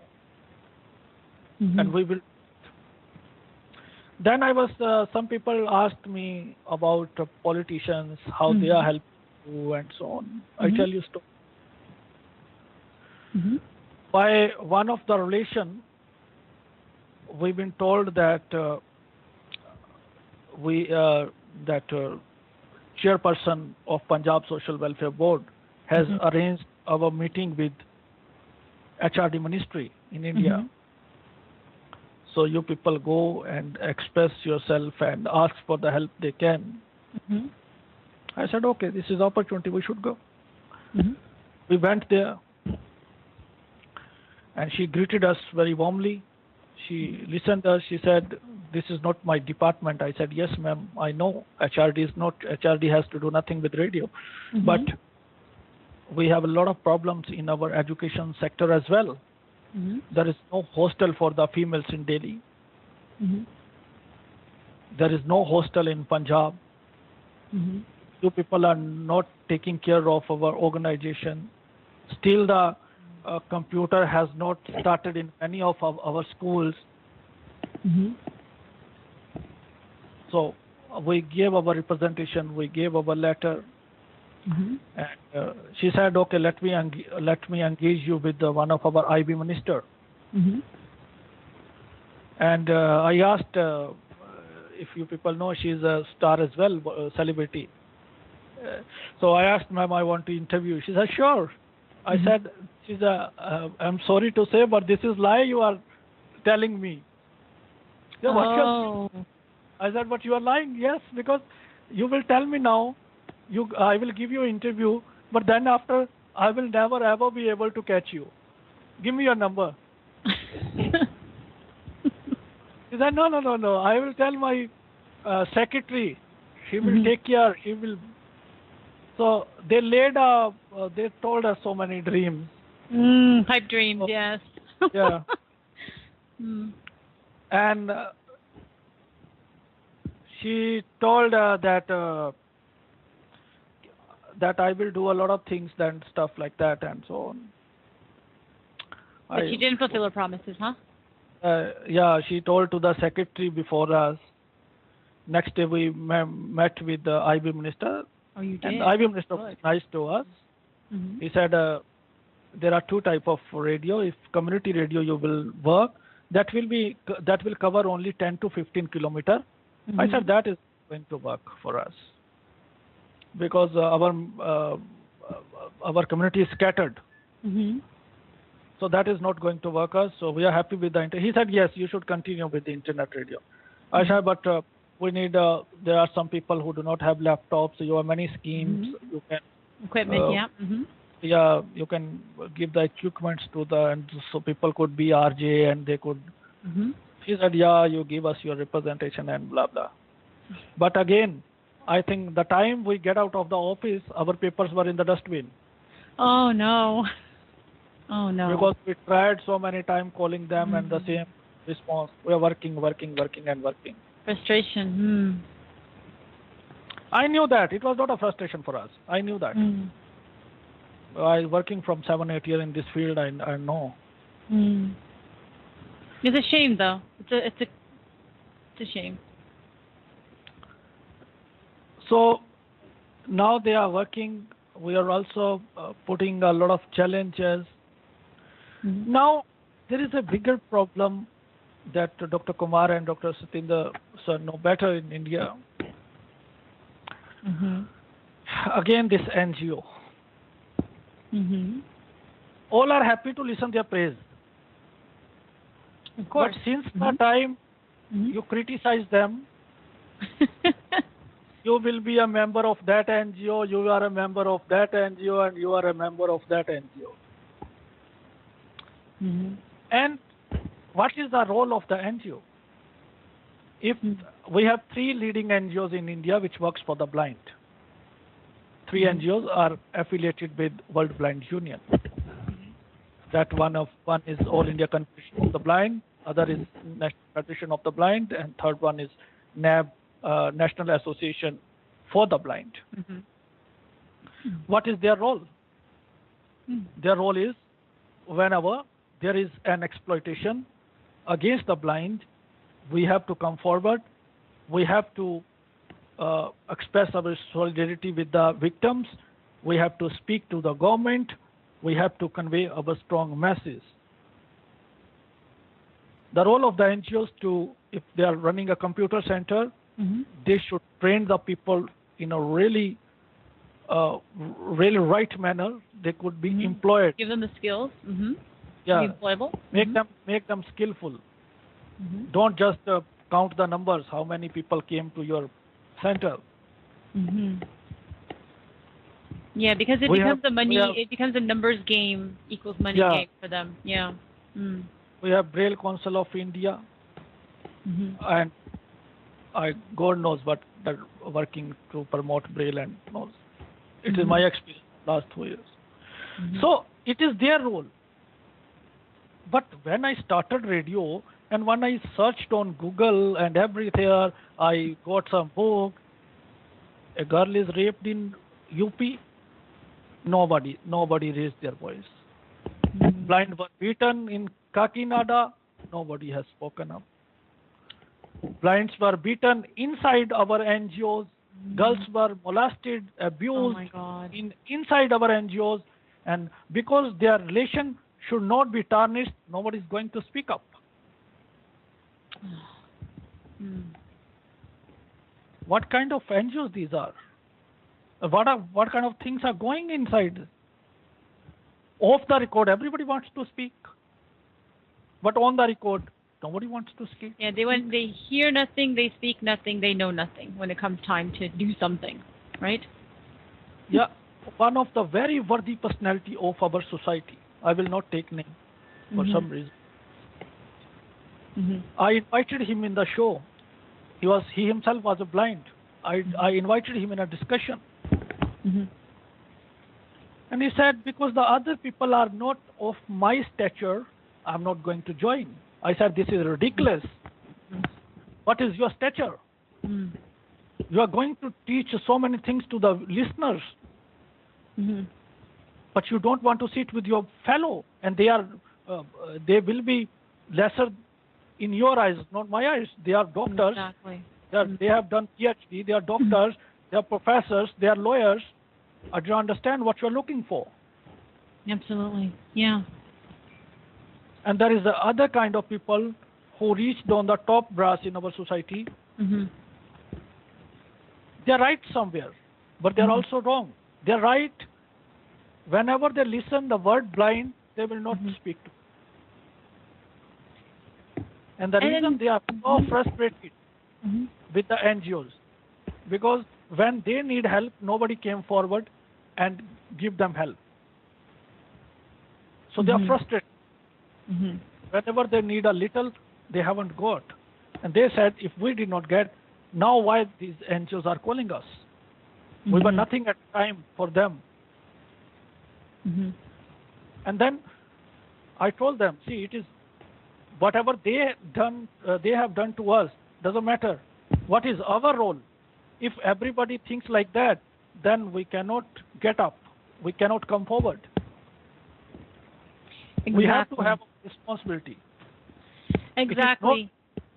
And we will. Then some people asked me about politicians, how they are helping you and so on. I tell you story. By one of the relation, we've been told that chairperson of Punjab Social Welfare Board has arranged our meeting with HRD Ministry in India. So you people go and express yourself and ask for the help they can. I said, okay, this is opportunity, we should go. We went there and she greeted us very warmly. She listened to us. She said, this is not my department. I said, yes, ma'am, I know. HRD has to do nothing with radio. But we have a lot of problems in our education sector as well. There is no hostel for the females in Delhi. There is no hostel in Punjab. You people are not taking care of our organization. Still the computer has not started in any of our schools. So we gave our representation, we gave our letter. And she said, okay, let me engage you with one of our IB minister. And I asked if you people know she's a star as well, celebrity. So I asked, ma'am, I want to interview. She said, sure. I said, I'm sorry to say, but this is lie you are telling me. Yeah, I said, but you are lying. Yes, because you will tell me now. I will give you an interview, but then after I will never ever be able to catch you. Give me your number. He said, no. I will tell my secretary. She will take care. She will. So they they told us so many dreams. Pipe dreams, yes. Yeah. And she told that I will do a lot of things and stuff like that and so on. But she didn't fulfill her promises, huh? Yeah, she told to the secretary before us. Next day we met with the IB minister. Oh, you did? And the IB minister was nice to us. He said there are two types of radio. If community radio you will work, that will cover only 10 to 15 kilometer. I said that is going to work for us because our community is scattered. So that is not going to work us. So we are happy with the internet. He said, yes, you should continue with the internet radio. I said, but we need, there are some people who do not have laptops. You have many schemes. You can equipment, yeah, you can give the equipments to and so people could be RJ and they could. He said, yeah, you give us your representation and blah, blah. But again, I think the time we get out of the office, our papers were in the dustbin. Oh, no. Oh, no. Because we tried so many times calling them and the same response. We are working. Frustration. I knew that. It was not a frustration for us. I knew that. I working from 7-8 years in this field. I know. It's a shame, though. It's a shame. So now they are working. We are also putting a lot of challenges. Now there is a bigger problem that Dr. Kumar and Dr. Satendra sir know better in India. Again, this NGO. All are happy to listen their praise. Of course. But since the time you criticize them, you will be a member of that NGO, you are a member of that NGO, and you are a member of that NGO. And what is the role of the NGO? If we have 3 leading NGOs in India which works for the blind. 3 NGOs are affiliated with World Blind Union. That one is All India Confederation of the Blind, other is National Federation of the Blind, and third one is NAB, National Association for the Blind. What is their role? Their role is whenever there is an exploitation against the blind, we have to come forward. We have to express our solidarity with the victims. We have to speak to the government. We have to convey our strong message. The role of the NGOs if they are running a computer center, they should train the people in a really right manner. They could be employed. Give them the skills. Yeah. Be employable. Make them skillful. Don't just count the numbers. How many people came to your center? Yeah, because it becomes it becomes a numbers game equals money game for them. Yeah. We have Braille Council of India, and God knows what they're working to promote Braille and knows. It is my experience last 2 years. So it is their role. But when I started radio and when I searched on Google and everywhere, I got some book. A girl is raped in UP. Nobody raised their voice. Blind were beaten in Kakinada. Nobody has spoken up. Blinds were beaten inside our NGOs. Girls were molested, abused inside our NGOs. And because their relation should not be tarnished, nobody is going to speak up. What kind of NGOs these are? What kind of things are going inside? Off the record, everybody wants to speak. But on the record, nobody wants to speak. Yeah, they hear nothing, they speak nothing, they know nothing when it comes time to do something, right? Yeah, one of the very worthy personality of our society. I will not take name for some reason. I invited him in the show. He himself was a blind. I invited him in a discussion. And he said, because the other people are not of my stature, I'm not going to join. I said, this is ridiculous. What is your stature? You are going to teach so many things to the listeners. But you don't want to sit with your fellow, and they will be lesser in your eyes, not my eyes. They are doctors. Exactly. They have done PhD. They are doctors. They are professors. They are lawyers. I don't understand what you're looking for. Absolutely. Yeah. And there is the other kind of people who reached on the top brass in our society. Mm-hmm. They're right somewhere, but they're also wrong. They're right. Whenever they listen the word blind, they will not speak to. And the reason they are so frustrated with the NGOs, because when they need help, nobody came forward and give them help. So they are frustrated. Whenever they need a little, they haven't got. And they said, if we did not get, now why these NGOs are calling us? We were nothing at the time for them. And then I told them, see, it is whatever they have done to us, doesn't matter. What is our role? If everybody thinks like that, then we cannot get up. We cannot come forward. Exactly. We have to have a responsibility. Exactly.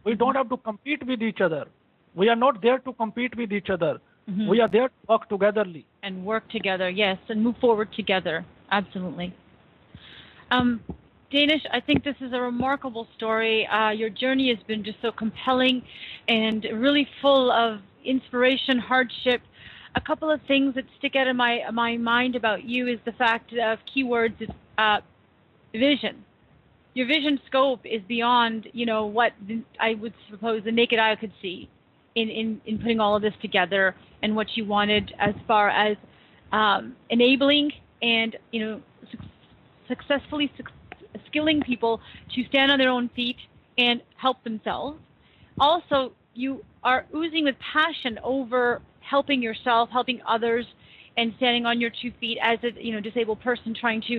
We don't have to compete with each other. We are not there to compete with each other. We are there to work togetherly. And work together, yes, and move forward together. Absolutely. Danish, I think this is a remarkable story. Your journey has been just so compelling and really full of inspiration, hardship. A couple of things that stick out in my mind about you is the fact of keywords is vision. Your vision scope is beyond, what I would suppose the naked eye could see in putting all of this together and what you wanted as far as enabling and, successfully skilling people to stand on their own feet and help themselves. Also, you are oozing with passion over helping yourself, helping others, and standing on your 2 feet as a disabled person trying to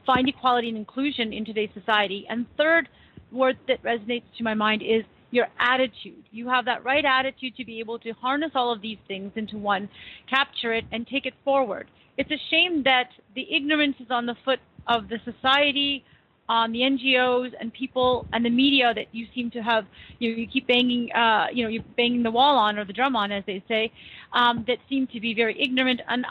find equality and inclusion in today's society. And third word that resonates to my mind is your attitude. You have that right attitude to be able to harness all of these things into one, capture it, and take it forward. It's a shame that the ignorance is on the foot of the society, on the NGOs and people and the media that you seem to have, you keep banging, you're banging the wall on, or the drum on, as they say, that seem to be very ignorant and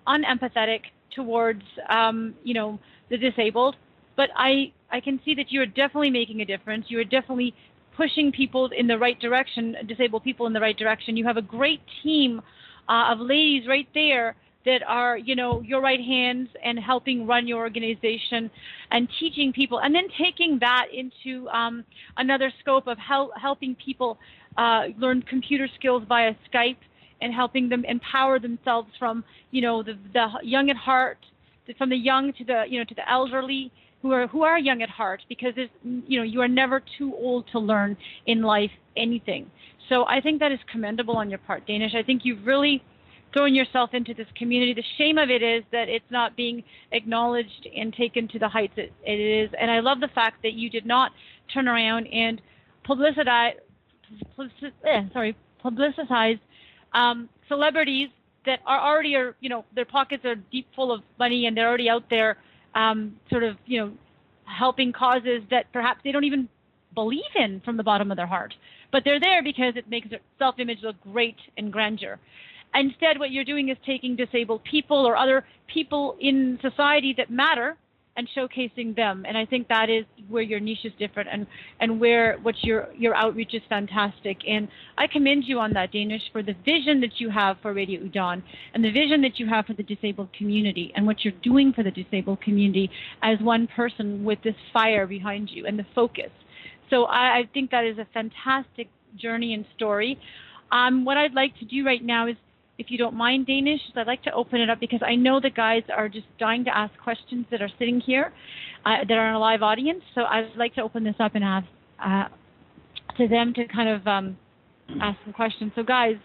unempathetic towards, the disabled. But I can see that you are definitely making a difference. You are definitely pushing people in the right direction, disabled people in the right direction. You have a great team of ladies right there that are, your right hands and helping run your organization and teaching people, and then taking that into another scope of helping people learn computer skills via Skype and helping them empower themselves from, the young at heart, from the young to the, to the elderly who are young at heart, because you are never too old to learn in life anything. So I think that is commendable on your part, Danish. I think you've really throwing yourself into this community. The shame of it is that it's not being acknowledged and taken to the heights it is. And I love the fact that you did not turn around and publicize celebrities that are already, their pockets are deep full of money and they're already out there helping causes that perhaps they don't even believe in from the bottom of their heart. But they're there because it makes their self-image look great and grandeur. Instead, what you're doing is taking disabled people or other people in society that matter and showcasing them. And I think that is where your niche is different and where your outreach is fantastic. And I commend you on that, Danish, for the vision that you have for Radio Udon and the vision that you have for the disabled community and what you're doing for the disabled community as one person with this fire behind you and the focus. So I think that is a fantastic journey and story. What I'd like to do right now is, if you don't mind, Danish, I'd like to open it up because I know the guys are just dying to ask questions that are sitting here, that are in a live audience. So I'd like to open this up and ask to them to kind of ask some questions. So guys,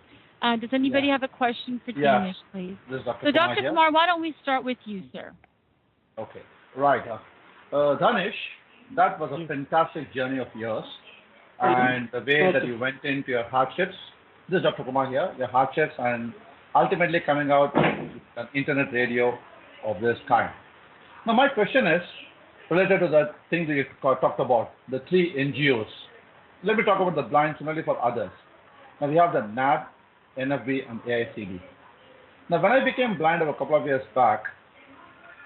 does anybody have a question for Danish, please? This is Dr. So Kumar Dr. here. Kumar, why don't we start with you, sir? Okay, right. Danish, that was a fantastic journey of yours. And the way that you went into your hardships. This is Dr. Kumar here, your hardships, and ultimately coming out with an internet radio of this kind. Now, my question is related to the thing that you talked about, the 3 NGOs. Let me talk about the blind similarly for others. Now, we have the NAB, NFB, and AICD. Now, when I became blind a couple of years back,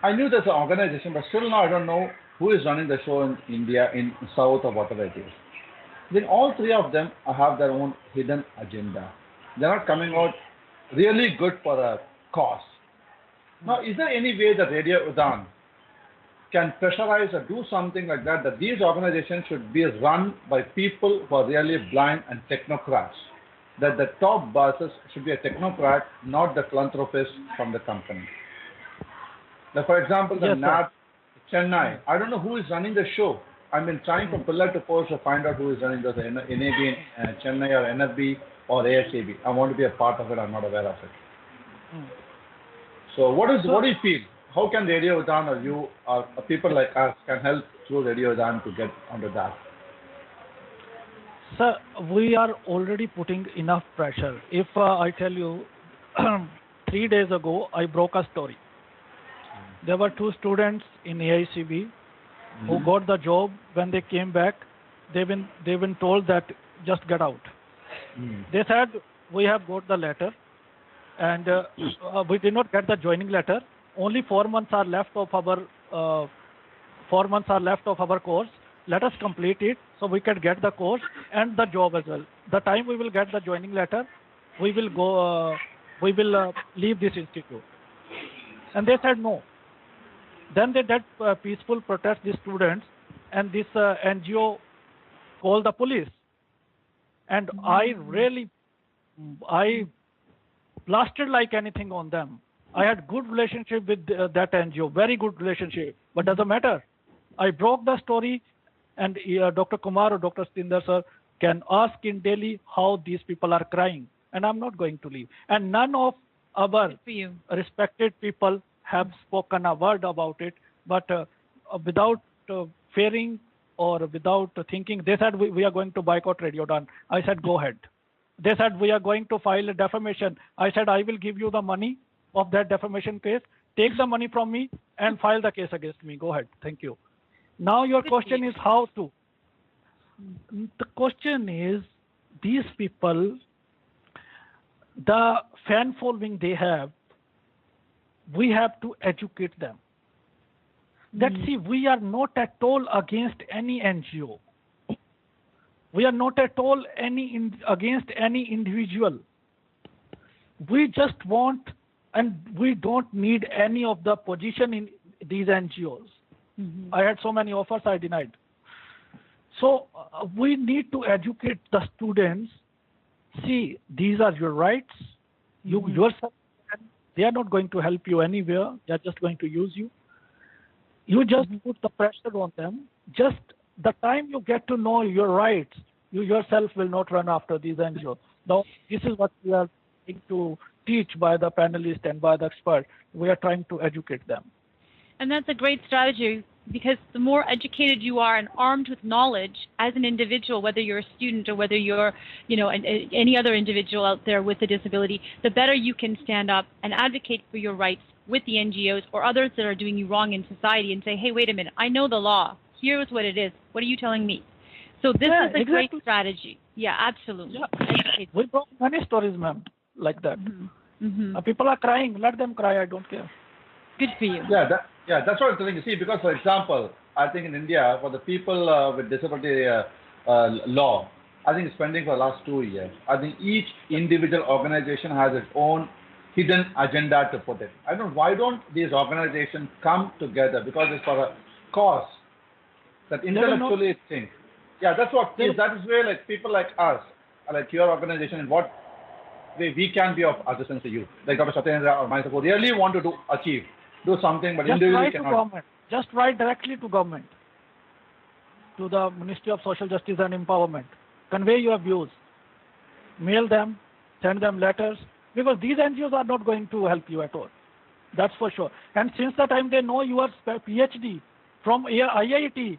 I knew there's an organization, but still now I don't know who is running the show in India, in South or whatever it is. Then all three of them have their own hidden agenda. They're not coming out really good for a cause. Now, is there any way that Radio Udan can pressurize or do something like that, that these organizations should be run by people who are really blind and technocrats? That the top bosses should be a technocrat, not the philanthropist from the company. Now, for example, the NAT Chennai, I don't know who is running the show. I've been trying from pillar to post to find out who is running the NAB in Chennai or NFB or ASAB. I want to be a part of it. I'm not aware of it. So what do you feel? How can Radio Udan or you or people like us can help through Radio Udan to get onto that? Sir, we are already putting enough pressure. If I tell you, 3 days ago, I broke a story. There were 2 students in AICB who got the job. When they came back, they've been told that just get out. They said, we have got the letter and we did not get the joining letter. Only 4 months are left of our 4 months are left of our course. Let us complete it so we can get the course and the job as well. The time we will get the joining letter, we will go. We will leave this institute. And they said no. Then they did peaceful protest, the students, and this NGO called the police. And I blasted like anything on them. I had good relationship with that NGO, very good relationship, but doesn't matter. I broke the story, and Dr. Kumar or Dr. Stinder sir can ask in Delhi how these people are crying, and I'm not going to leave. And none of our respected people have spoken a word about it, but without fearing or without thinking, they said we are going to boycott Radio Udan. I said go ahead. They said we are going to file a defamation. I said I will give you the money of that defamation case. Take the money from me and file the case against me. Go ahead. Thank you. Now your question is how to. The question is these people, the fan following they have, we have to educate them. That see, we are not at all against any NGO. We are not at all against any individual. We just want, and we don't need any of the position in these NGOs. I had so many offers I denied. So we need to educate the students. See, these are your rights. You yourself, they are not going to help you anywhere. They are just going to use you. You just put the pressure on them. Just the time you get to know your rights, you yourself will not run after these NGOs. Now, this is what we are trying to teach by the panelists and by the experts. We are trying to educate them. And that's a great strategy, because the more educated you are and armed with knowledge as an individual, whether you're a student or whether you're, any other individual out there with a disability, the better you can stand up and advocate for your rights with the NGOs or others that are doing you wrong in society and say, hey, wait a minute, I know the law. Here's what it is. What are you telling me? So this is a great strategy. Yeah, absolutely. Yeah. We brought many stories, ma'am, like that. People are crying. Let them cry. I don't care. Good for you. Yeah, that's what I'm telling you. See, because, for example, I think in India, for the people with disability law, I think it's pending for the last 2 years. I think each individual organization has its own hidden agenda to put it. Why don't these organizations come together? Because it's for a cause that intellectually think. Yeah, that's what that is where like people like us, like your organization, in what way we can be of assistance to you, like Dr. Satyendra or myself, who really want to do something, but just individually write cannot. To government. Just write directly to government, to the Ministry of Social Justice and Empowerment. Convey your views. Mail them, send them letters, because these NGOs are not going to help you at all. That's for sure. And since the time they know you are PhD from IIT,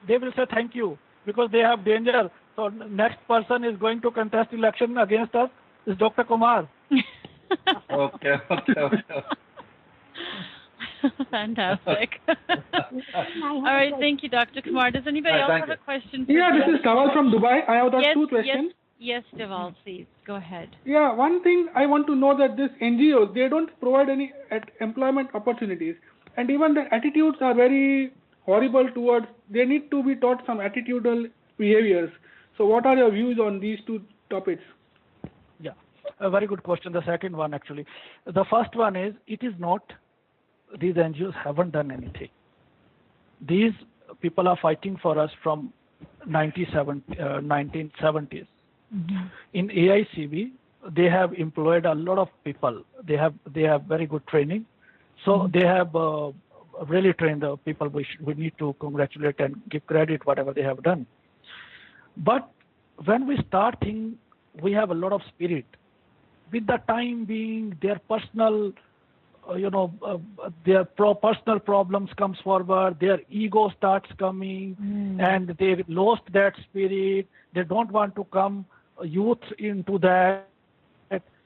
they will say thank you, because they have danger. So next person is going to contest election against us is Dr. Kumar. Okay. Fantastic. All right, thank you, Dr. Kumar. Does anybody else have a question? Yeah, this is Dawal from Dubai. I have two questions. Yes, Dawal, please. Go ahead. Yeah, one thing I want to know that these NGOs, they don't provide any employment opportunities. And even the attitudes are very horrible towards, they need to be taught some attitudinal behaviors. So what are your views on these two topics? Yeah, a very good question. The second one, actually. The first one is, it is not, these NGOs haven't done anything. These people are fighting for us from 1970s. Mm-hmm. In AICB, they have employed a lot of people. They have very good training. So they have really trained the people. We need to congratulate and give credit whatever they have done. But when we start thinking, we have a lot of spirit. With the time being, their personal, their personal problems comes forward. Their ego starts coming, and they lost that spirit. They don't want to come youth into that.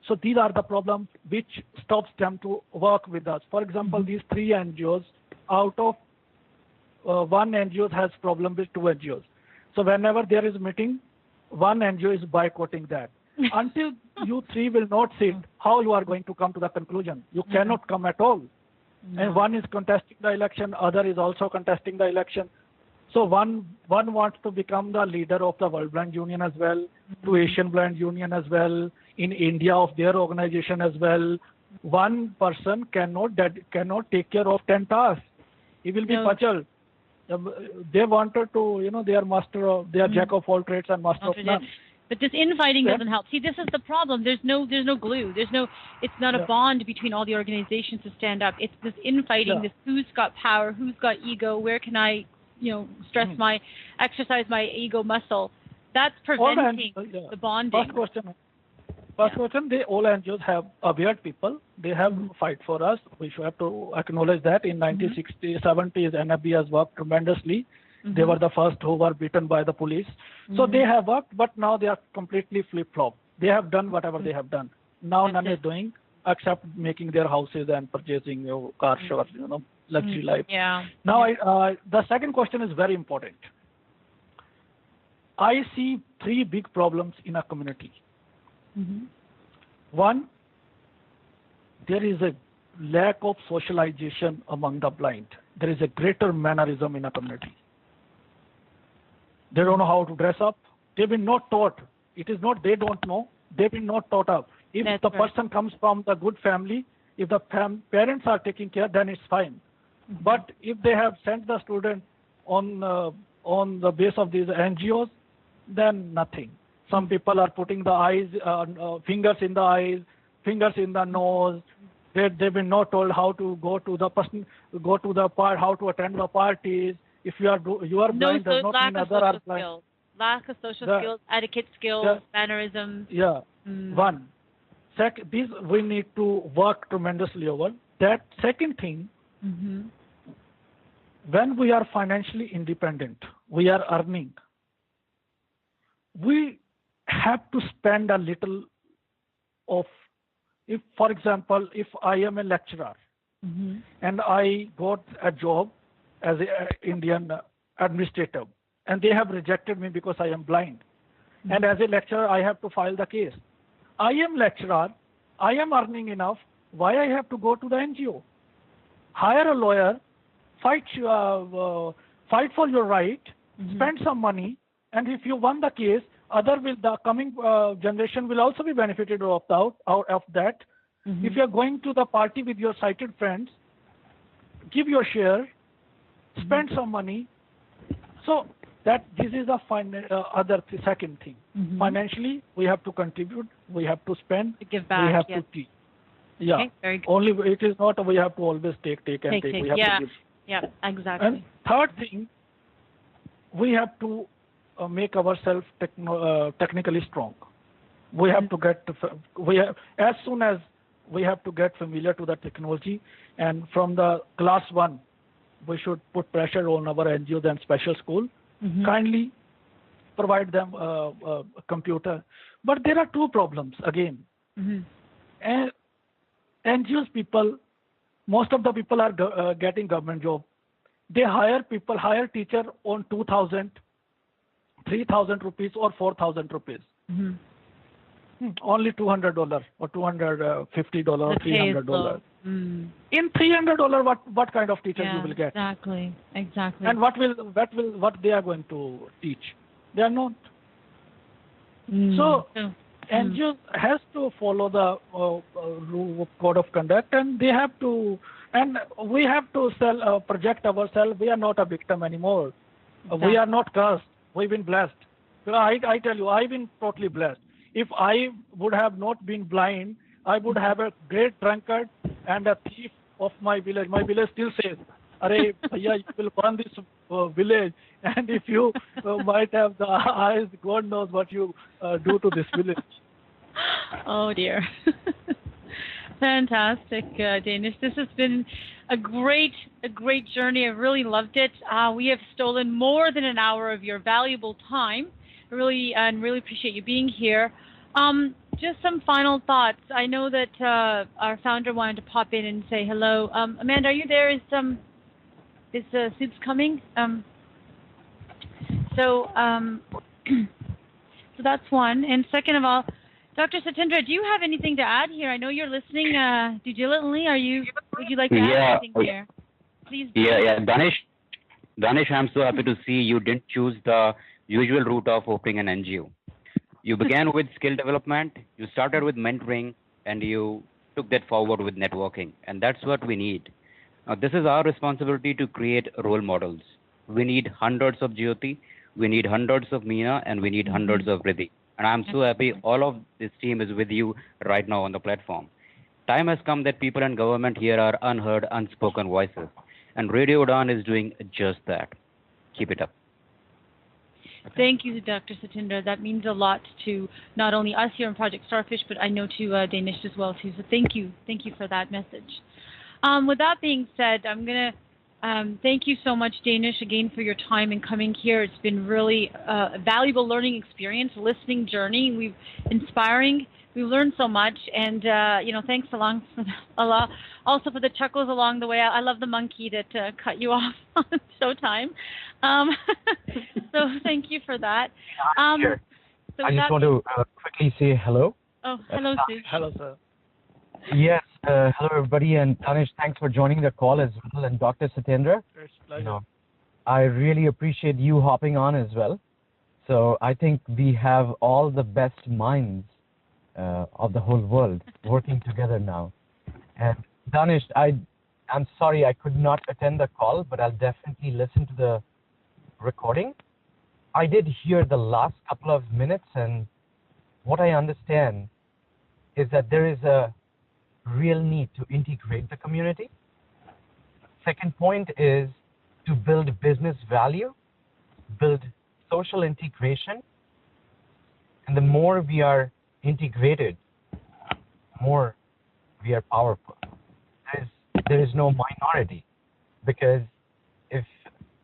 So these are the problems which stops them to work with us. For example, these 3 NGOs, out of 1 NGO has problem with 2 NGOs. So whenever there is a meeting, 1 NGO is boycotting that. Until you 3 will not sit, how you are going to come to the conclusion? You cannot come at all. And one is contesting the election, other is also contesting the election. So one wants to become the leader of the World Blind Union as well, to Asian Blind Union as well, in India of their organization as well. One person cannot take care of 10 tasks. He will be puzzled. They wanted to, they are master of, they are jack of all trades and master of none. But this infighting doesn't help. See, this is the problem. There's no glue. It's not a bond between all the organizations to stand up. It's this infighting, this who's got power, who's got ego, where can I, exercise my ego muscle. That's preventing the bonding. First question, all NGOs have aware people. They have fight for us. We should have to acknowledge that. In 1960s, 70s, NFB has worked tremendously. They were the first who were beaten by the police. So they have worked, but now they are completely flip-flop. They have done whatever they have done. Now none is doing except making their houses and purchasing car shows, luxury life. Yeah. Now, the second question is very important. I see 3 big problems in a community. One, there is a lack of socialization among the blind. There is a greater mannerism in a community. They don't know how to dress up. They've been not taught. It is not they don't know. They've been not taught up. If the person comes from the good family, if the parents are taking care, then it's fine. But if they have sent the student on the base of these NGOs, then nothing. Some people are putting the eyes, fingers in the eyes, fingers in the nose. They've been not told how to go to the how to attend the parties. If you are blind, does not mean other are blind. Lack of social skills, etiquette skills, mannerisms. Yeah. One. These we need to work tremendously over. That second thing, when we are financially independent, we are earning. We have to spend a little of, if, for example, if I am a lecturer and I got a job as an Indian administrator, and they have rejected me because I am blind. And as a lecturer, I have to file the case. I am lecturer, I am earning enough, why I have to go to the NGO? Hire a lawyer, fight for your right, spend some money, and if you won the case, the coming generation will also be benefited out of that. If you are going to the party with your sighted friends, give your share, spend some money. So that this is the second thing. Financially, we have to contribute, we have to spend, to give back, we have to teach. Yeah. Okay, very good. Only it is not we have to always take. We have to give. Yeah, exactly. And third thing, we have to make ourselves technically strong. We have to get as soon as we have to get familiar to the technology, and from the class 1, we should put pressure on our NGOs and special school. Kindly provide them a computer. But there are 2 problems again. And NGOs people, most of the people are getting government job. They hire teacher on 2,000, 3,000 rupees or 4,000 rupees. Only $200 or $250 or $300. Mm. In $300, what kind of teacher you will get? Exactly. And what they are going to teach? They are not. So NGO has to follow the rule code of conduct, and they have to, and we have to project ourselves. We are not a victim anymore. We are not cursed. We've been blessed. I tell you, I've been totally blessed. If I would have not been blind, I would have a great drunkard and a thief of my village. My village still says, "Arey, bhaiya, you will burn this village, and if you might have the eyes, God knows what you do to this village." Oh dear. Fantastic, Danish. This has been a great journey. I really loved it. We have stolen more than an hour of your valuable time. Really appreciate you being here. Just some final thoughts. I know that our founder wanted to pop in and say hello. Amanda, are you there? Is Suits coming? So that's one. And second of all, Dr. Satendra, do you have anything to add here? I know you're listening diligently. Would you like to add anything here? Please do. Yeah. Danish, I'm so happy to see you didn't choose the usual route of opening an NGO. You began with skill development, you started with mentoring, and you took that forward with networking. And that's what we need. Now, this is our responsibility to create role models. We need hundreds of Jyoti, we need hundreds of Meena, and we need hundreds of Riddhi. And I'm so happy all of this team is with you right now on the platform. Time has come that people and government here are unheard, unspoken voices. And Radio Udaan is doing just that. Keep it up. Thank you, Dr. Satendra. That means a lot to not only us here in Project Starfish, but I know to Danish as well too. So thank you for that message. With that being said, I'm gonna thank you so much, Danish, again for your time and coming here. It's been really a valuable learning experience, listening journey. Inspiring. We've learned so much, and thanks also for the chuckles along the way. I love the monkey that cut you off on Showtime. So thank you for that. Sure. So I just want to quickly say hello. Oh, hello, Suj. Hello, sir. Yes, hello everybody, and Danish, thanks for joining the call as well, and Dr. Satendra. It's a pleasure. I really appreciate you hopping on as well. So I think we have all the best minds of the whole world working together now. And Danish, I'm sorry I could not attend the call, but I'll definitely listen to the recording. I did hear the last couple of minutes, and what I understand is that there is a real need to integrate the community. Second point is to build business value, build social integration, and the more we are integrated, more we are powerful. There is no minority, because if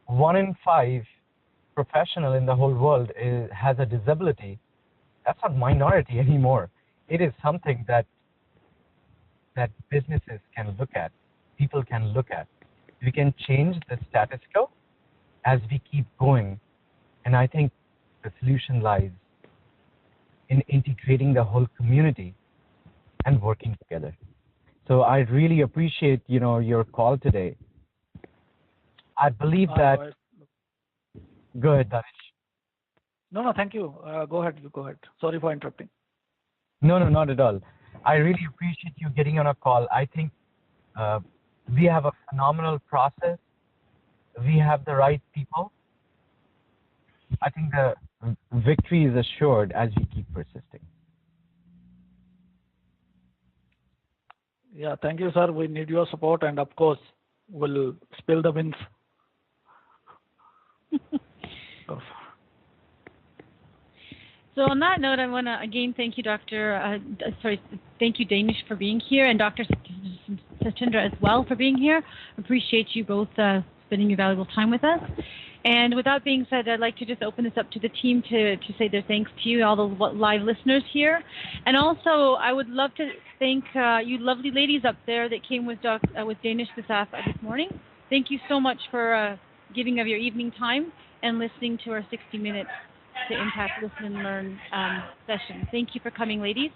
1 in 5 professional in the whole world has a disability, that's not minority anymore. It is something that businesses can look at, people can look at. We can change the status quo as we keep going, and I think the solution lies in integrating the whole community and working together. So I really appreciate your call today. I believe that. Go ahead, Danish. No, thank you. Go ahead. Sorry for interrupting. No, not at all. I really appreciate you getting on a call. I think we have a phenomenal process. We have the right people. I think the victory is assured as we keep persisting. Yeah, thank you, sir. We need your support, and of course, we'll spill the wins. So on that note, I want to again thank you, thank you, Danish, for being here, and Dr. Satendra as well for being here. Appreciate you both spending your valuable time with us. And with that being said, I'd like to just open this up to the team to say their thanks to you, all the live listeners here. And also, I would love to thank you lovely ladies up there that came with Danish this morning. Thank you so much for giving of your evening time and listening to our 60 minutes the Impact Listen and Learn session. Thank you for coming, ladies.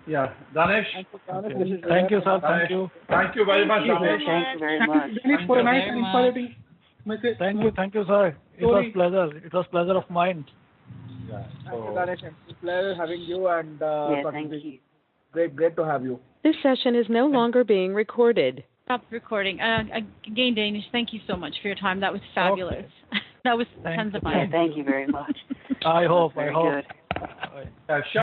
Yeah, Danish. Thank you, sir. Thank you. Thank you very much, Danish. Thank you very much. Danish, for a nice and informative message. Thank you, sir. It was pleasure. It was pleasure of mine. Yeah. Thank you, Danish. It's a pleasure having you, and Thank you. Great to have you. This session is no longer being recorded. Stop recording. Again, Danish, thank you so much for your time. That was fabulous. Okay. That was tons of fun. Thank you very much. I hope. Very good. Sure.